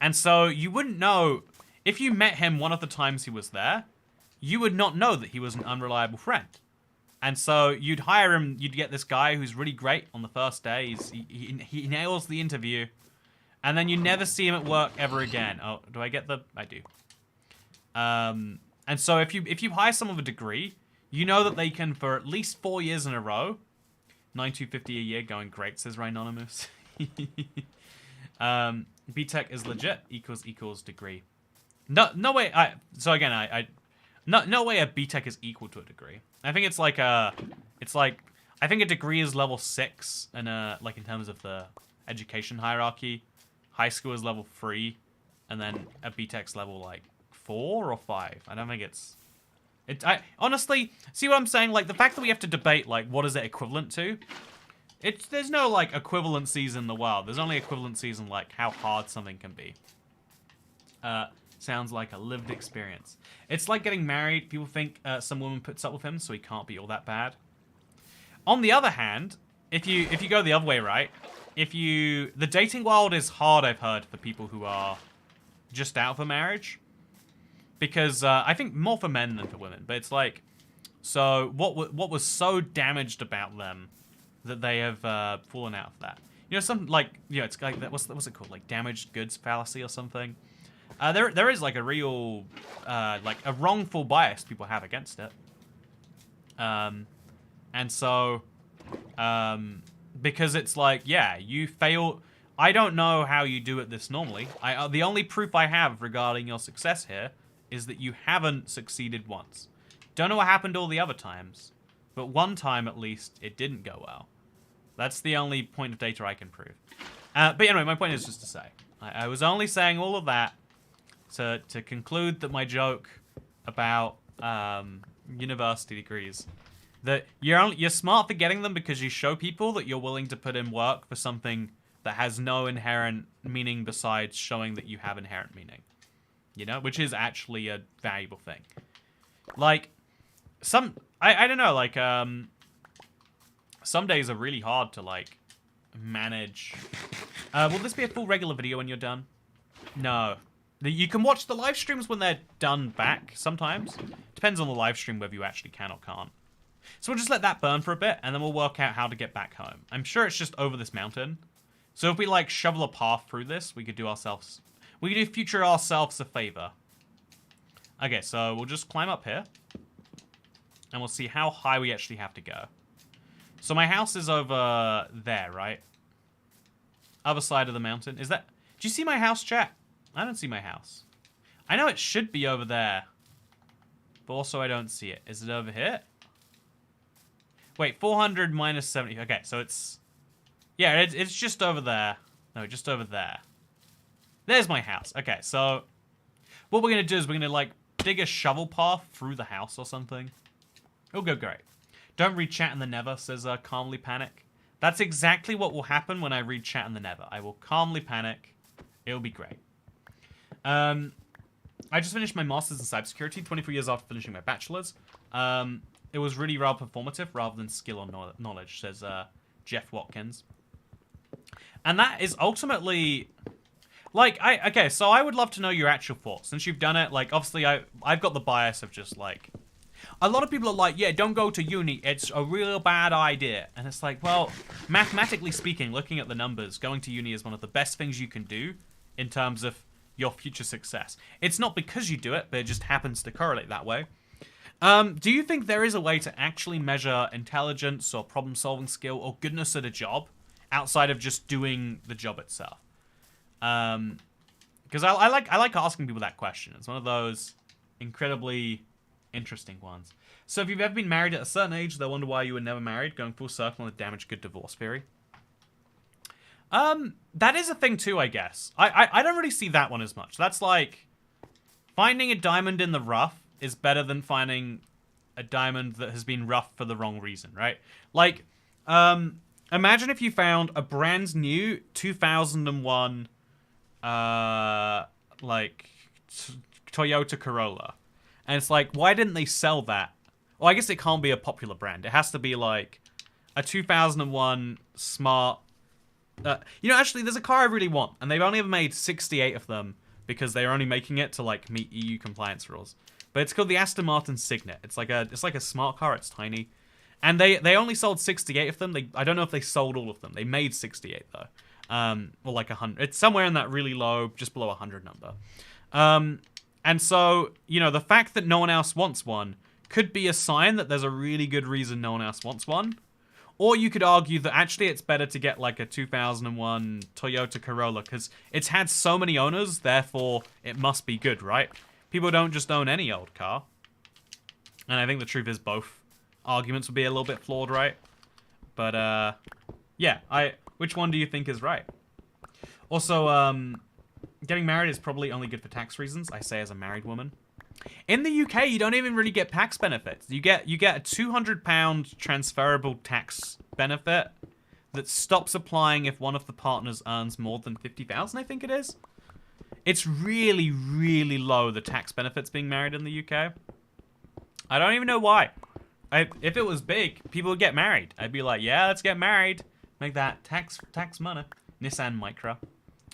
And so you wouldn't know, if you met him one of the times he was there, you would not know that he was an unreliable friend. And so you'd hire him, you'd get this guy who's really great on the first day, he nails the interview, and then you never see him at work ever again. Oh, do I get the... I do. And so if you hire someone with a degree, you know that they can, for at least 4 years in a row, 9,250 a year, going great, says Rhinonymous. BTech is legit, equals degree. No way, so again, no way a BTech is equal to a degree. I think it's like I think a degree is level 6, and like in terms of the education hierarchy, high school is level 3, and then a BTech's level like 4 or 5. I don't think it's... I honestly, see what I'm saying? Like, the fact that we have to debate, like, what is it equivalent to? There's no, like, equivalencies in the world. There's only equivalencies in, like, how hard something can be. Sounds like a lived experience. It's like getting married. People think some woman puts up with him, so he can't be all that bad. On the other hand, if you go the other way, right? The dating world is hard, I've heard, for people who are just out for marriage. Because I think more for men than for women. But it's like, so what was so damaged about them that they have fallen out of that? You know, some, like, you know, it's like, what's it called? Like, damaged goods fallacy or something? There is, like, a real, like, a wrongful bias people have against it. And so, because it's like, yeah, you fail. I don't know how you do it this normally. The only proof I have regarding your success here is that you haven't succeeded once. Don't know what happened all the other times, but one time at least it didn't go well. That's the only point of data I can prove. But anyway, my point is just to say, I was only saying all of that to conclude that my joke about university degrees, that you're smart for getting them because you show people that you're willing to put in work for something that has no inherent meaning besides showing that you have inherent meaning. You know, which is actually a valuable thing. Like, I don't know, like, some days are really hard to, like, manage. Will this be a full regular video when you're done? No. You can watch the live streams when they're done back, sometimes. Depends on the live stream whether you actually can or can't. So we'll just let that burn for a bit, and then we'll work out how to get back home. I'm sure it's just over this mountain. So if we, like, shovel a path through this, we could do future ourselves a favor. Okay, so we'll just climb up here. And we'll see how high we actually have to go. So my house is over there, right? Other side of the mountain. Is that... Do you see my house, chat? I don't see my house. I know it should be over there. But also I don't see it. Is it over here? Wait, 400 minus 70. Okay, so it's... Yeah, it's just over there. No, just over there. There's my house. Okay, so what we're going to do is we're going to, like, dig a shovel path through the house or something. It'll go great. Don't read chat in the Nether, says Calmly Panic. That's exactly what will happen when I read chat in the Nether. I will calmly panic. It'll be great. I just finished my master's in cybersecurity 24 years after finishing my bachelor's. It was really rather performative rather than skill or knowledge, says Jeff Watkins. And that is ultimately... Like, okay, so I would love to know your actual thoughts. Since you've done it, like, obviously I've got the bias of just, like... A lot of people are like, yeah, don't go to uni. It's a real bad idea. And it's like, well, mathematically speaking, looking at the numbers, going to uni is one of the best things you can do in terms of your future success. It's not because you do it, but it just happens to correlate that way. Do you think there is a way to actually measure intelligence or problem-solving skill or goodness at a job outside of just doing the job itself? Because I like asking people that question. It's one of those incredibly interesting ones. So if you've ever been married at a certain age, they'll wonder why you were never married, going full circle on the damaged good divorce theory. That is a thing too, I guess. I don't really see that one as much. That's like, finding a diamond in the rough is better than finding a diamond that has been rough for the wrong reason, right? Like, imagine if you found a brand new 2001, like, Toyota Corolla. And it's like, why didn't they sell that? Well, I guess it can't be a popular brand. It has to be like a 2001 smart... actually, there's a car I really want, and they've only ever made 68 of them because they're only making it to like meet EU compliance rules. But it's called the Aston Martin Signet. It's like a smart car. It's tiny, and they only sold 68 of them. I don't know if they sold all of them. They made 68 though, or like 100. It's somewhere in that really low, just below 100 number. And so the fact that no one else wants one could be a sign that there's a really good reason no one else wants one. Or you could argue that actually it's better to get like a 2001 Toyota Corolla because it's had so many owners, therefore it must be good, right? People don't just own any old car. And I think the truth is both arguments would be a little bit flawed, right? But, yeah, which one do you think is right? Also, getting married is probably only good for tax reasons, I say as a married woman. In the UK, you don't even really get tax benefits. You get a £200 transferable tax benefit that stops applying if one of the partners earns more than 50,000, I think it is. It's really, really low, the tax benefits being married in the UK. I don't even know why. If it was big, people would get married. I'd be like, yeah, let's get married. Make that tax money. Nissan Micra.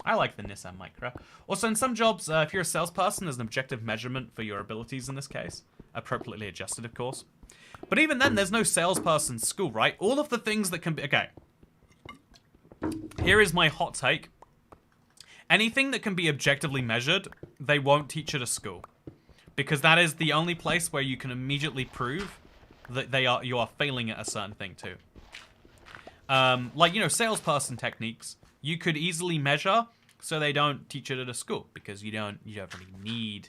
I like the Nissan Micra. Also, in some jobs, if you're a salesperson, there's an objective measurement for your abilities in this case. Appropriately adjusted, of course. But even then, there's no salesperson school, right? All of the things that can be... Okay. Here is my hot take. Anything that can be objectively measured, they won't teach at a school. Because that is the only place where you can immediately prove that you are failing at a certain thing too. Like, salesperson techniques, you could easily measure, so they don't teach it at a school because you don't really need.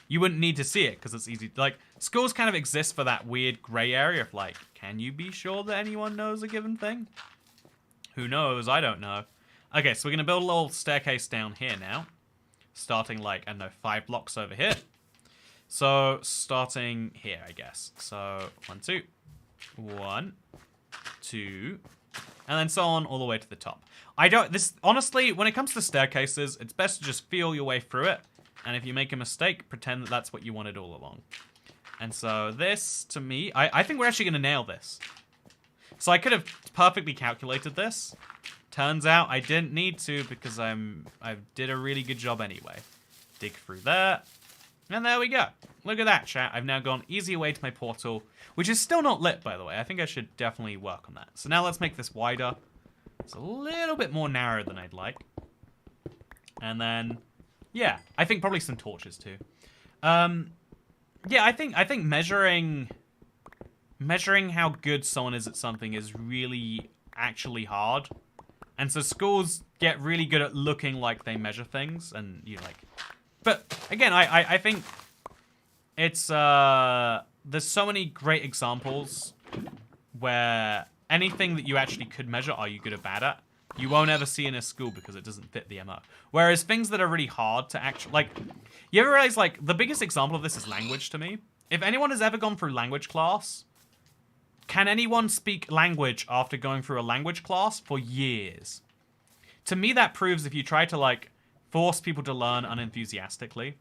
You wouldn't need to see it because it's easy. Like, schools kind of exist for that weird gray area of like, can you be sure that anyone knows a given thing? Who knows? I don't know. Okay, so we're gonna build a little staircase down here now, starting like, I don't know, 5 blocks over here. So starting here, I guess. So 1, 2, 1, 2, and then so on all the way to the top. Honestly, when it comes to staircases, it's best to just feel your way through it. And if you make a mistake, pretend that that's what you wanted all along. And so this, to me, I think we're actually going to nail this. So I could have perfectly calculated this. Turns out I didn't need to because I did a really good job anyway. Dig through there. And there we go. Look at that, chat. I've now gone easy away to my portal, which is still not lit, by the way. I think I should definitely work on that. So now let's make this wider. It's a little bit more narrow than I'd like. And then, yeah, I think probably some torches too. Yeah, I think measuring how good someone is at something is really actually hard. And so schools get really good at looking like they measure things, and but again, I think it's there's so many great examples where anything that you actually could measure, are you good or bad at, you won't ever see in a school because it doesn't fit the MO. Whereas things that are really hard to actually, like, you ever realize, like, the biggest example of this is language to me. If anyone has ever gone through language class, can anyone speak language after going through a language class for years? To me, that proves if you try to, like, force people to learn unenthusiastically,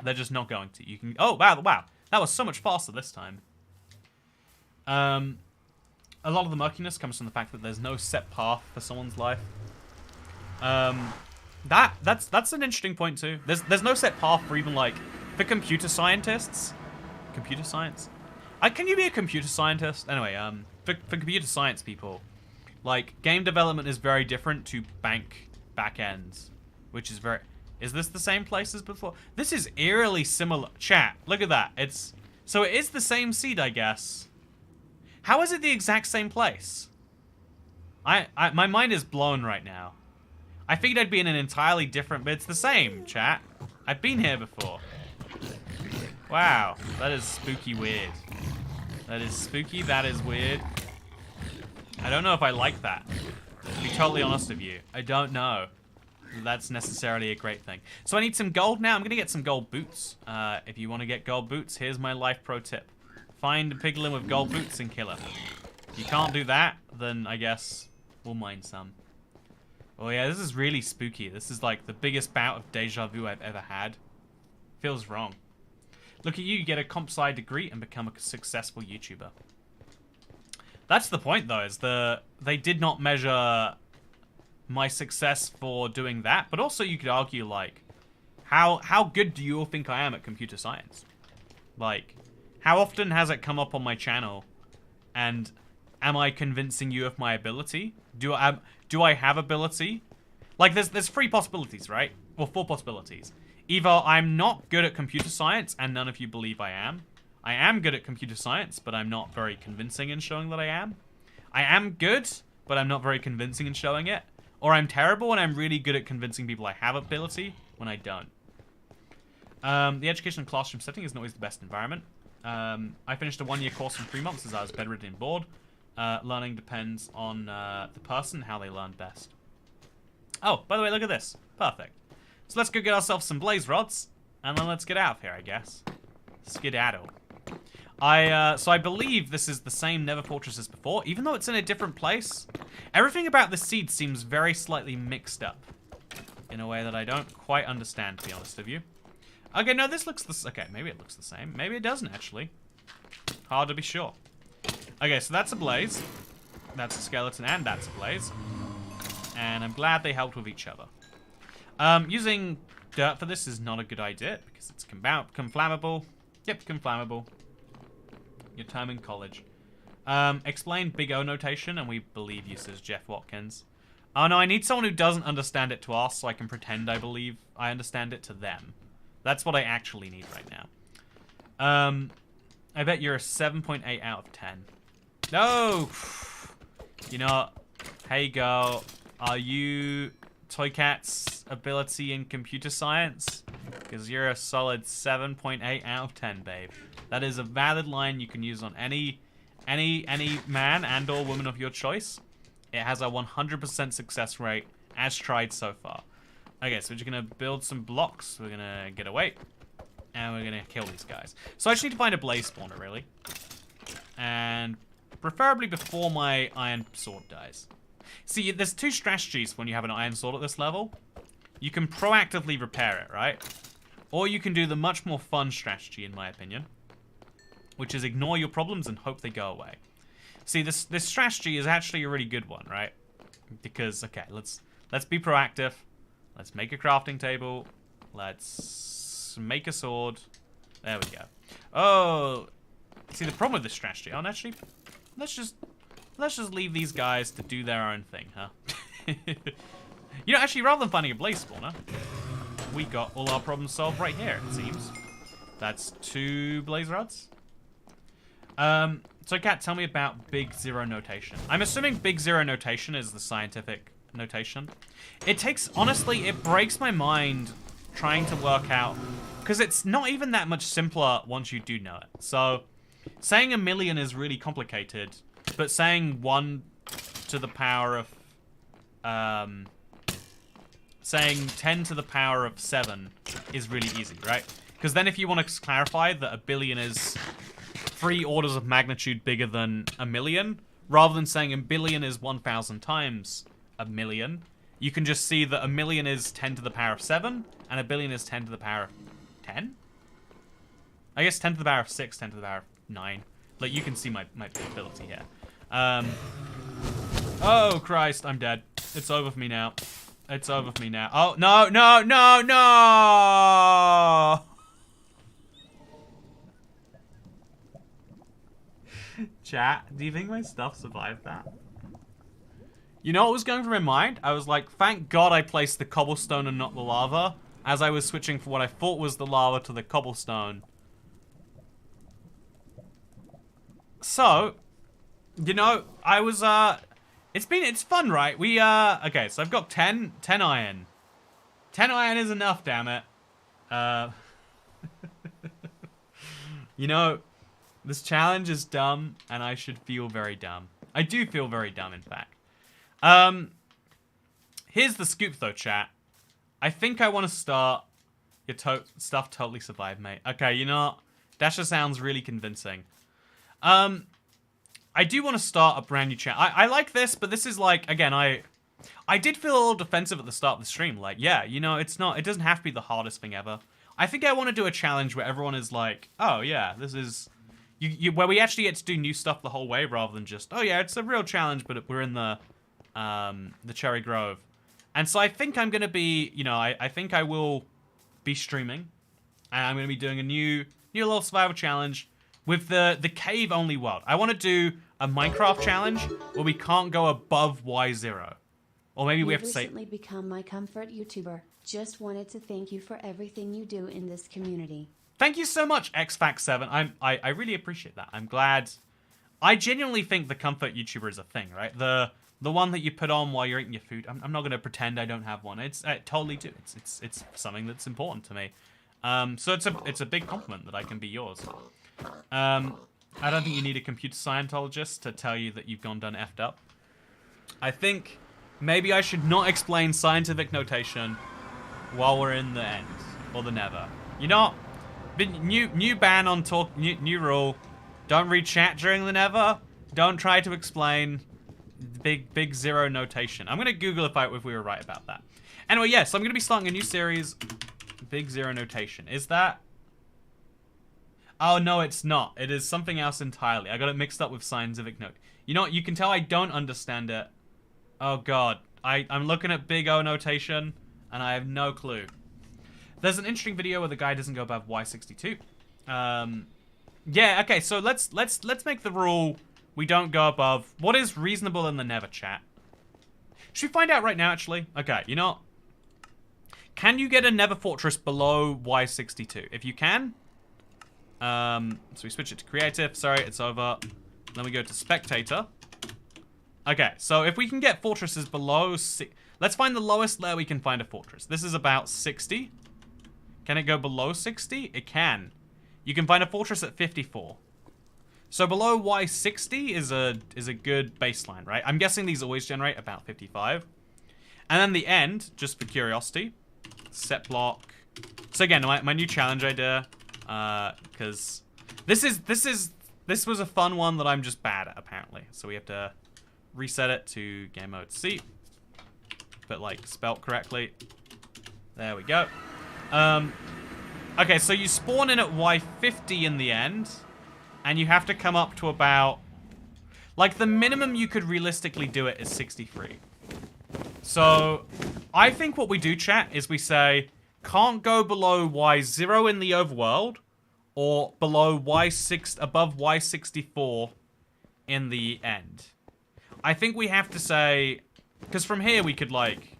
they're just not going to. You can... Oh, wow. That was so much faster this time. A lot of the murkiness comes from the fact that there's no set path for someone's life. That's an interesting point too. There's no set path for even, like, for computer scientists. Computer science? Can you be a computer scientist? Anyway, for computer science people, like, game development is very different to backends, which is very... Is this the same place as before? This is eerily similar. Chat, look at that. So it is the same seed, I guess. How is it the exact same place? My mind is blown right now. I figured I'd be in an entirely different, but it's the same, chat. I've been here before. Wow, that is spooky weird. That is spooky, that is weird. I don't know if I like that. To be totally honest with you, I don't know. That's necessarily a great thing. So I need some gold now. I'm gonna get some gold boots. If you want to get gold boots, here's my life pro tip. Find a piglin with gold boots and kill him. If you can't do that, then I guess we'll mine some. Oh yeah, this is really spooky. This is like the biggest bout of deja vu I've ever had. Feels wrong. Look at you get a comp sci degree and become a successful YouTuber. That's the point though, is they did not measure my success for doing that, but also you could argue like, how good do you all think I am at computer science? Like, how often has it come up on my channel, and am I convincing you of my ability? Do I have ability? Like, there's three possibilities, right? Well, four possibilities. Either I'm not good at computer science and none of you believe I am. I am good at computer science, but I'm not very convincing in showing that I am. I am good, but I'm not very convincing in showing it. Or I'm terrible and I'm really good at convincing people I have ability when I don't. The education and classroom setting isn't always the best environment. I finished a 1-year course in 3 months as I was bedridden and bored. Learning depends on the person, how they learn best. Oh, by the way, look at this. Perfect. So let's go get ourselves some blaze rods, and then let's get out of here, I guess. Skedaddle. So I believe this is the same Nether Fortress as before, even though it's in a different place. Everything about the seed seems very slightly mixed up in a way that I don't quite understand, to be honest with you. Okay, no, this looks okay, maybe it looks the same. Maybe it doesn't, actually. Hard to be sure. Okay, so that's a blaze. That's a skeleton, and that's a blaze. And I'm glad they helped with each other. Using dirt for this is not a good idea, because it's conflammable. Yep, conflammable. Your time in college. Explain Big O notation, and we believe you, says Jeff Watkins. Oh no, I need someone who doesn't understand it to us, so I can pretend I believe I understand it to them. That's what I actually need right now. I bet you're a 7.8 out of 10. No! You know, hey girl, are you Toycat's ability in computer science? Because you're a solid 7.8 out of 10, babe. That is a valid line you can use on any man and or woman of your choice. It has a 100% success rate as tried so far. Okay, so we're just gonna build some blocks. We're gonna get away, and we're gonna kill these guys. So I just need to find a blaze spawner, really, and preferably before my iron sword dies. See, there's two strategies when you have an iron sword at this level. You can proactively repair it, right? Or you can do the much more fun strategy, in my opinion, which is ignore your problems and hope they go away. See, this strategy is actually a really good one, right? Because, okay, let's be proactive. Let's make a crafting table. Let's make a sword. There we go. Oh, see, the problem with this strategy. Oh, and actually, let's just leave these guys to do their own thing, huh? You know, actually, rather than finding a blaze spawner, we got all our problems solved right here, it seems. That's 2 blaze rods. So Kat, tell me about Big Zero notation. I'm assuming Big Zero notation is the scientific notation. It takes, honestly, it breaks my mind trying to work out, because it's not even that much simpler once you do know it. So, saying 1,000,000 is really complicated, but saying 1 to the power of, saying 10 to the power of 7 is really easy, right? Because then if you want to clarify that 1,000,000,000 is 3 orders of magnitude bigger than 1,000,000, rather than saying 1,000,000,000 is 1,000 times 1,000,000, you can just see that 1,000,000 is 10 to the power of 7, and 1,000,000,000 is 10 to the power of 10? I guess 10 to the power of 6, 10 to the power of 9. Like, you can see my ability here. Oh, Christ, I'm dead. It's over for me now. It's over for me now. Oh, no, no, no, no! Chat, do you think my stuff survived that? You know what was going through my mind? I was like, thank God I placed the cobblestone and not the lava, as I was switching from what I thought was the lava to the cobblestone. So, you know, I was, It's fun, right? Okay, so I've got 10 iron. 10 iron is enough, damn it. You know, this challenge is dumb, and I should feel very dumb. I do feel very dumb, in fact. Here's the scoop, though, chat. I think I want to start... Your stuff totally survived, mate. Okay, you know what? Dasher sounds really convincing. I do want to start a brand new channel. I like this, but this is like, again, I did feel a little defensive at the start of the stream. Like, yeah, you know, it doesn't have to be the hardest thing ever. I think I want to do a challenge where everyone is like, oh, yeah, this is... where we actually get to do new stuff the whole way rather than just, oh, yeah, it's a real challenge, but we're in the Cherry Grove. And so I think I'm going to be, you know, I think I will be streaming. And I'm going to be doing a new little survival challenge with the cave-only world. I want to do a Minecraft challenge where we can't go above Y0. Or maybe we have to say... You've recently become my comfort YouTuber. Just wanted to thank you for everything you do in this community. Thank you so much, XFAX7. I really appreciate that. I'm glad. I genuinely think the comfort YouTuber is a thing, right? The one that you put on while you're eating your food. I'm not going to pretend I don't have one. I totally do. It's something that's important to me. So it's a big compliment that I can be yours. I don't think you need a computer scientologist to tell you that you've gone done effed up. I think maybe I should not explain scientific notation while we're in the end or the never. You know, new ban on talk. New rule: don't read chat during the never. Don't try to explain big zero notation. I'm gonna Google if we were right about that. Anyway, yes, I'm gonna be starting a new series. Big zero notation. Is that? Oh, no, it's not. It is something else entirely. I got it mixed up with scientific note. You know what? You can tell I don't understand it. Oh, God. I'm looking at big O notation, and I have no clue. There's an interesting video where the guy doesn't go above Y62. Yeah, okay, so let's make the rule we don't go above. What is reasonable in the never, chat? Should we find out right now, actually? Okay, you know what? Can you get a Nether Fortress below Y62? If you can, so we switch it to creative. Sorry, it's over. Then we go to spectator. Okay, so if we can get fortresses below... Let's find the lowest layer we can find a fortress. This is about 60. Can it go below 60? It can. You can find a fortress at 54. So below Y60 is a good baseline, right? I'm guessing these always generate about 55. And then the end, just for curiosity... Set block. So again, my new challenge idea, because this was a fun one that I'm just bad at apparently. So we have to reset it to game mode C, but like spelt correctly. There we go. Okay, so you spawn in at Y50 in the end, and you have to come up to about, like the minimum you could realistically do it is 63. So, I think what we do, chat, is we say, can't go below Y0 in the overworld, or below above Y64 in the end. I think we have to say, because from here we could, like,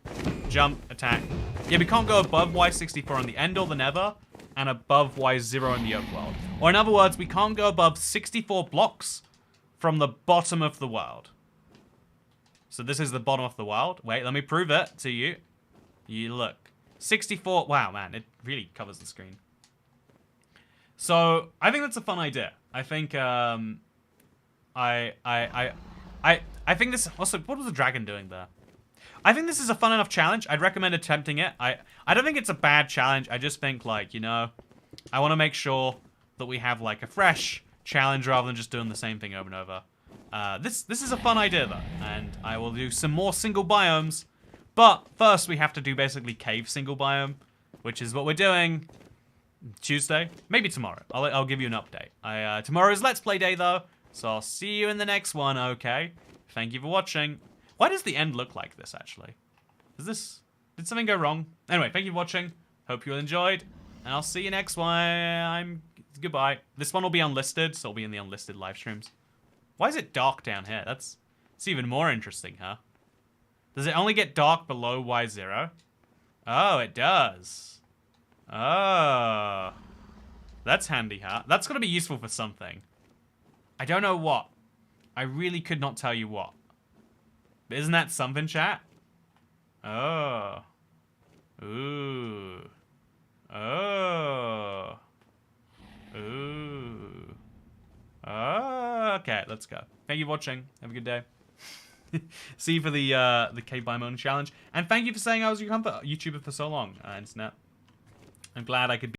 jump, attack. Yeah, we can't go above Y64 in the end or the nether, and above Y0 in the overworld. Or in other words, we can't go above 64 blocks from the bottom of the world. So this is the bottom of the world. Wait, let me prove it to you. You look. 64. Wow, man. It really covers the screen. So, I think that's a fun idea. I think, I think this... Also, what was the dragon doing there? I think this is a fun enough challenge. I'd recommend attempting it. I don't think it's a bad challenge. I just think, like, you know... I want to make sure that we have, like, a fresh challenge rather than just doing the same thing over and over. This is a fun idea, though, and I will do some more single biomes, but first we have to do basically cave single biome, which is what we're doing Tuesday, maybe tomorrow. I'll give you an update. Tomorrow is Let's Play Day, though, so I'll see you in the next one, okay? Thank you for watching. Why does the end look like this, actually? Did something go wrong? Anyway, thank you for watching. Hope you all enjoyed, and I'll see you next one. Goodbye. This one will be unlisted, so it'll be in the unlisted live streams. Why is it dark down here? It's even more interesting, huh? Does it only get dark below Y0? Oh, it does. Oh. That's handy, huh? That's gonna be useful for something. I don't know what. I really could not tell you what. Isn't that something, chat? Oh. Ooh. Oh. Ooh. Oh. Okay, let's go. Thank you for watching. Have a good day. See you for the cave biome challenge. And thank you for saying I was your comfort YouTuber for so long, internet. I'm glad I could be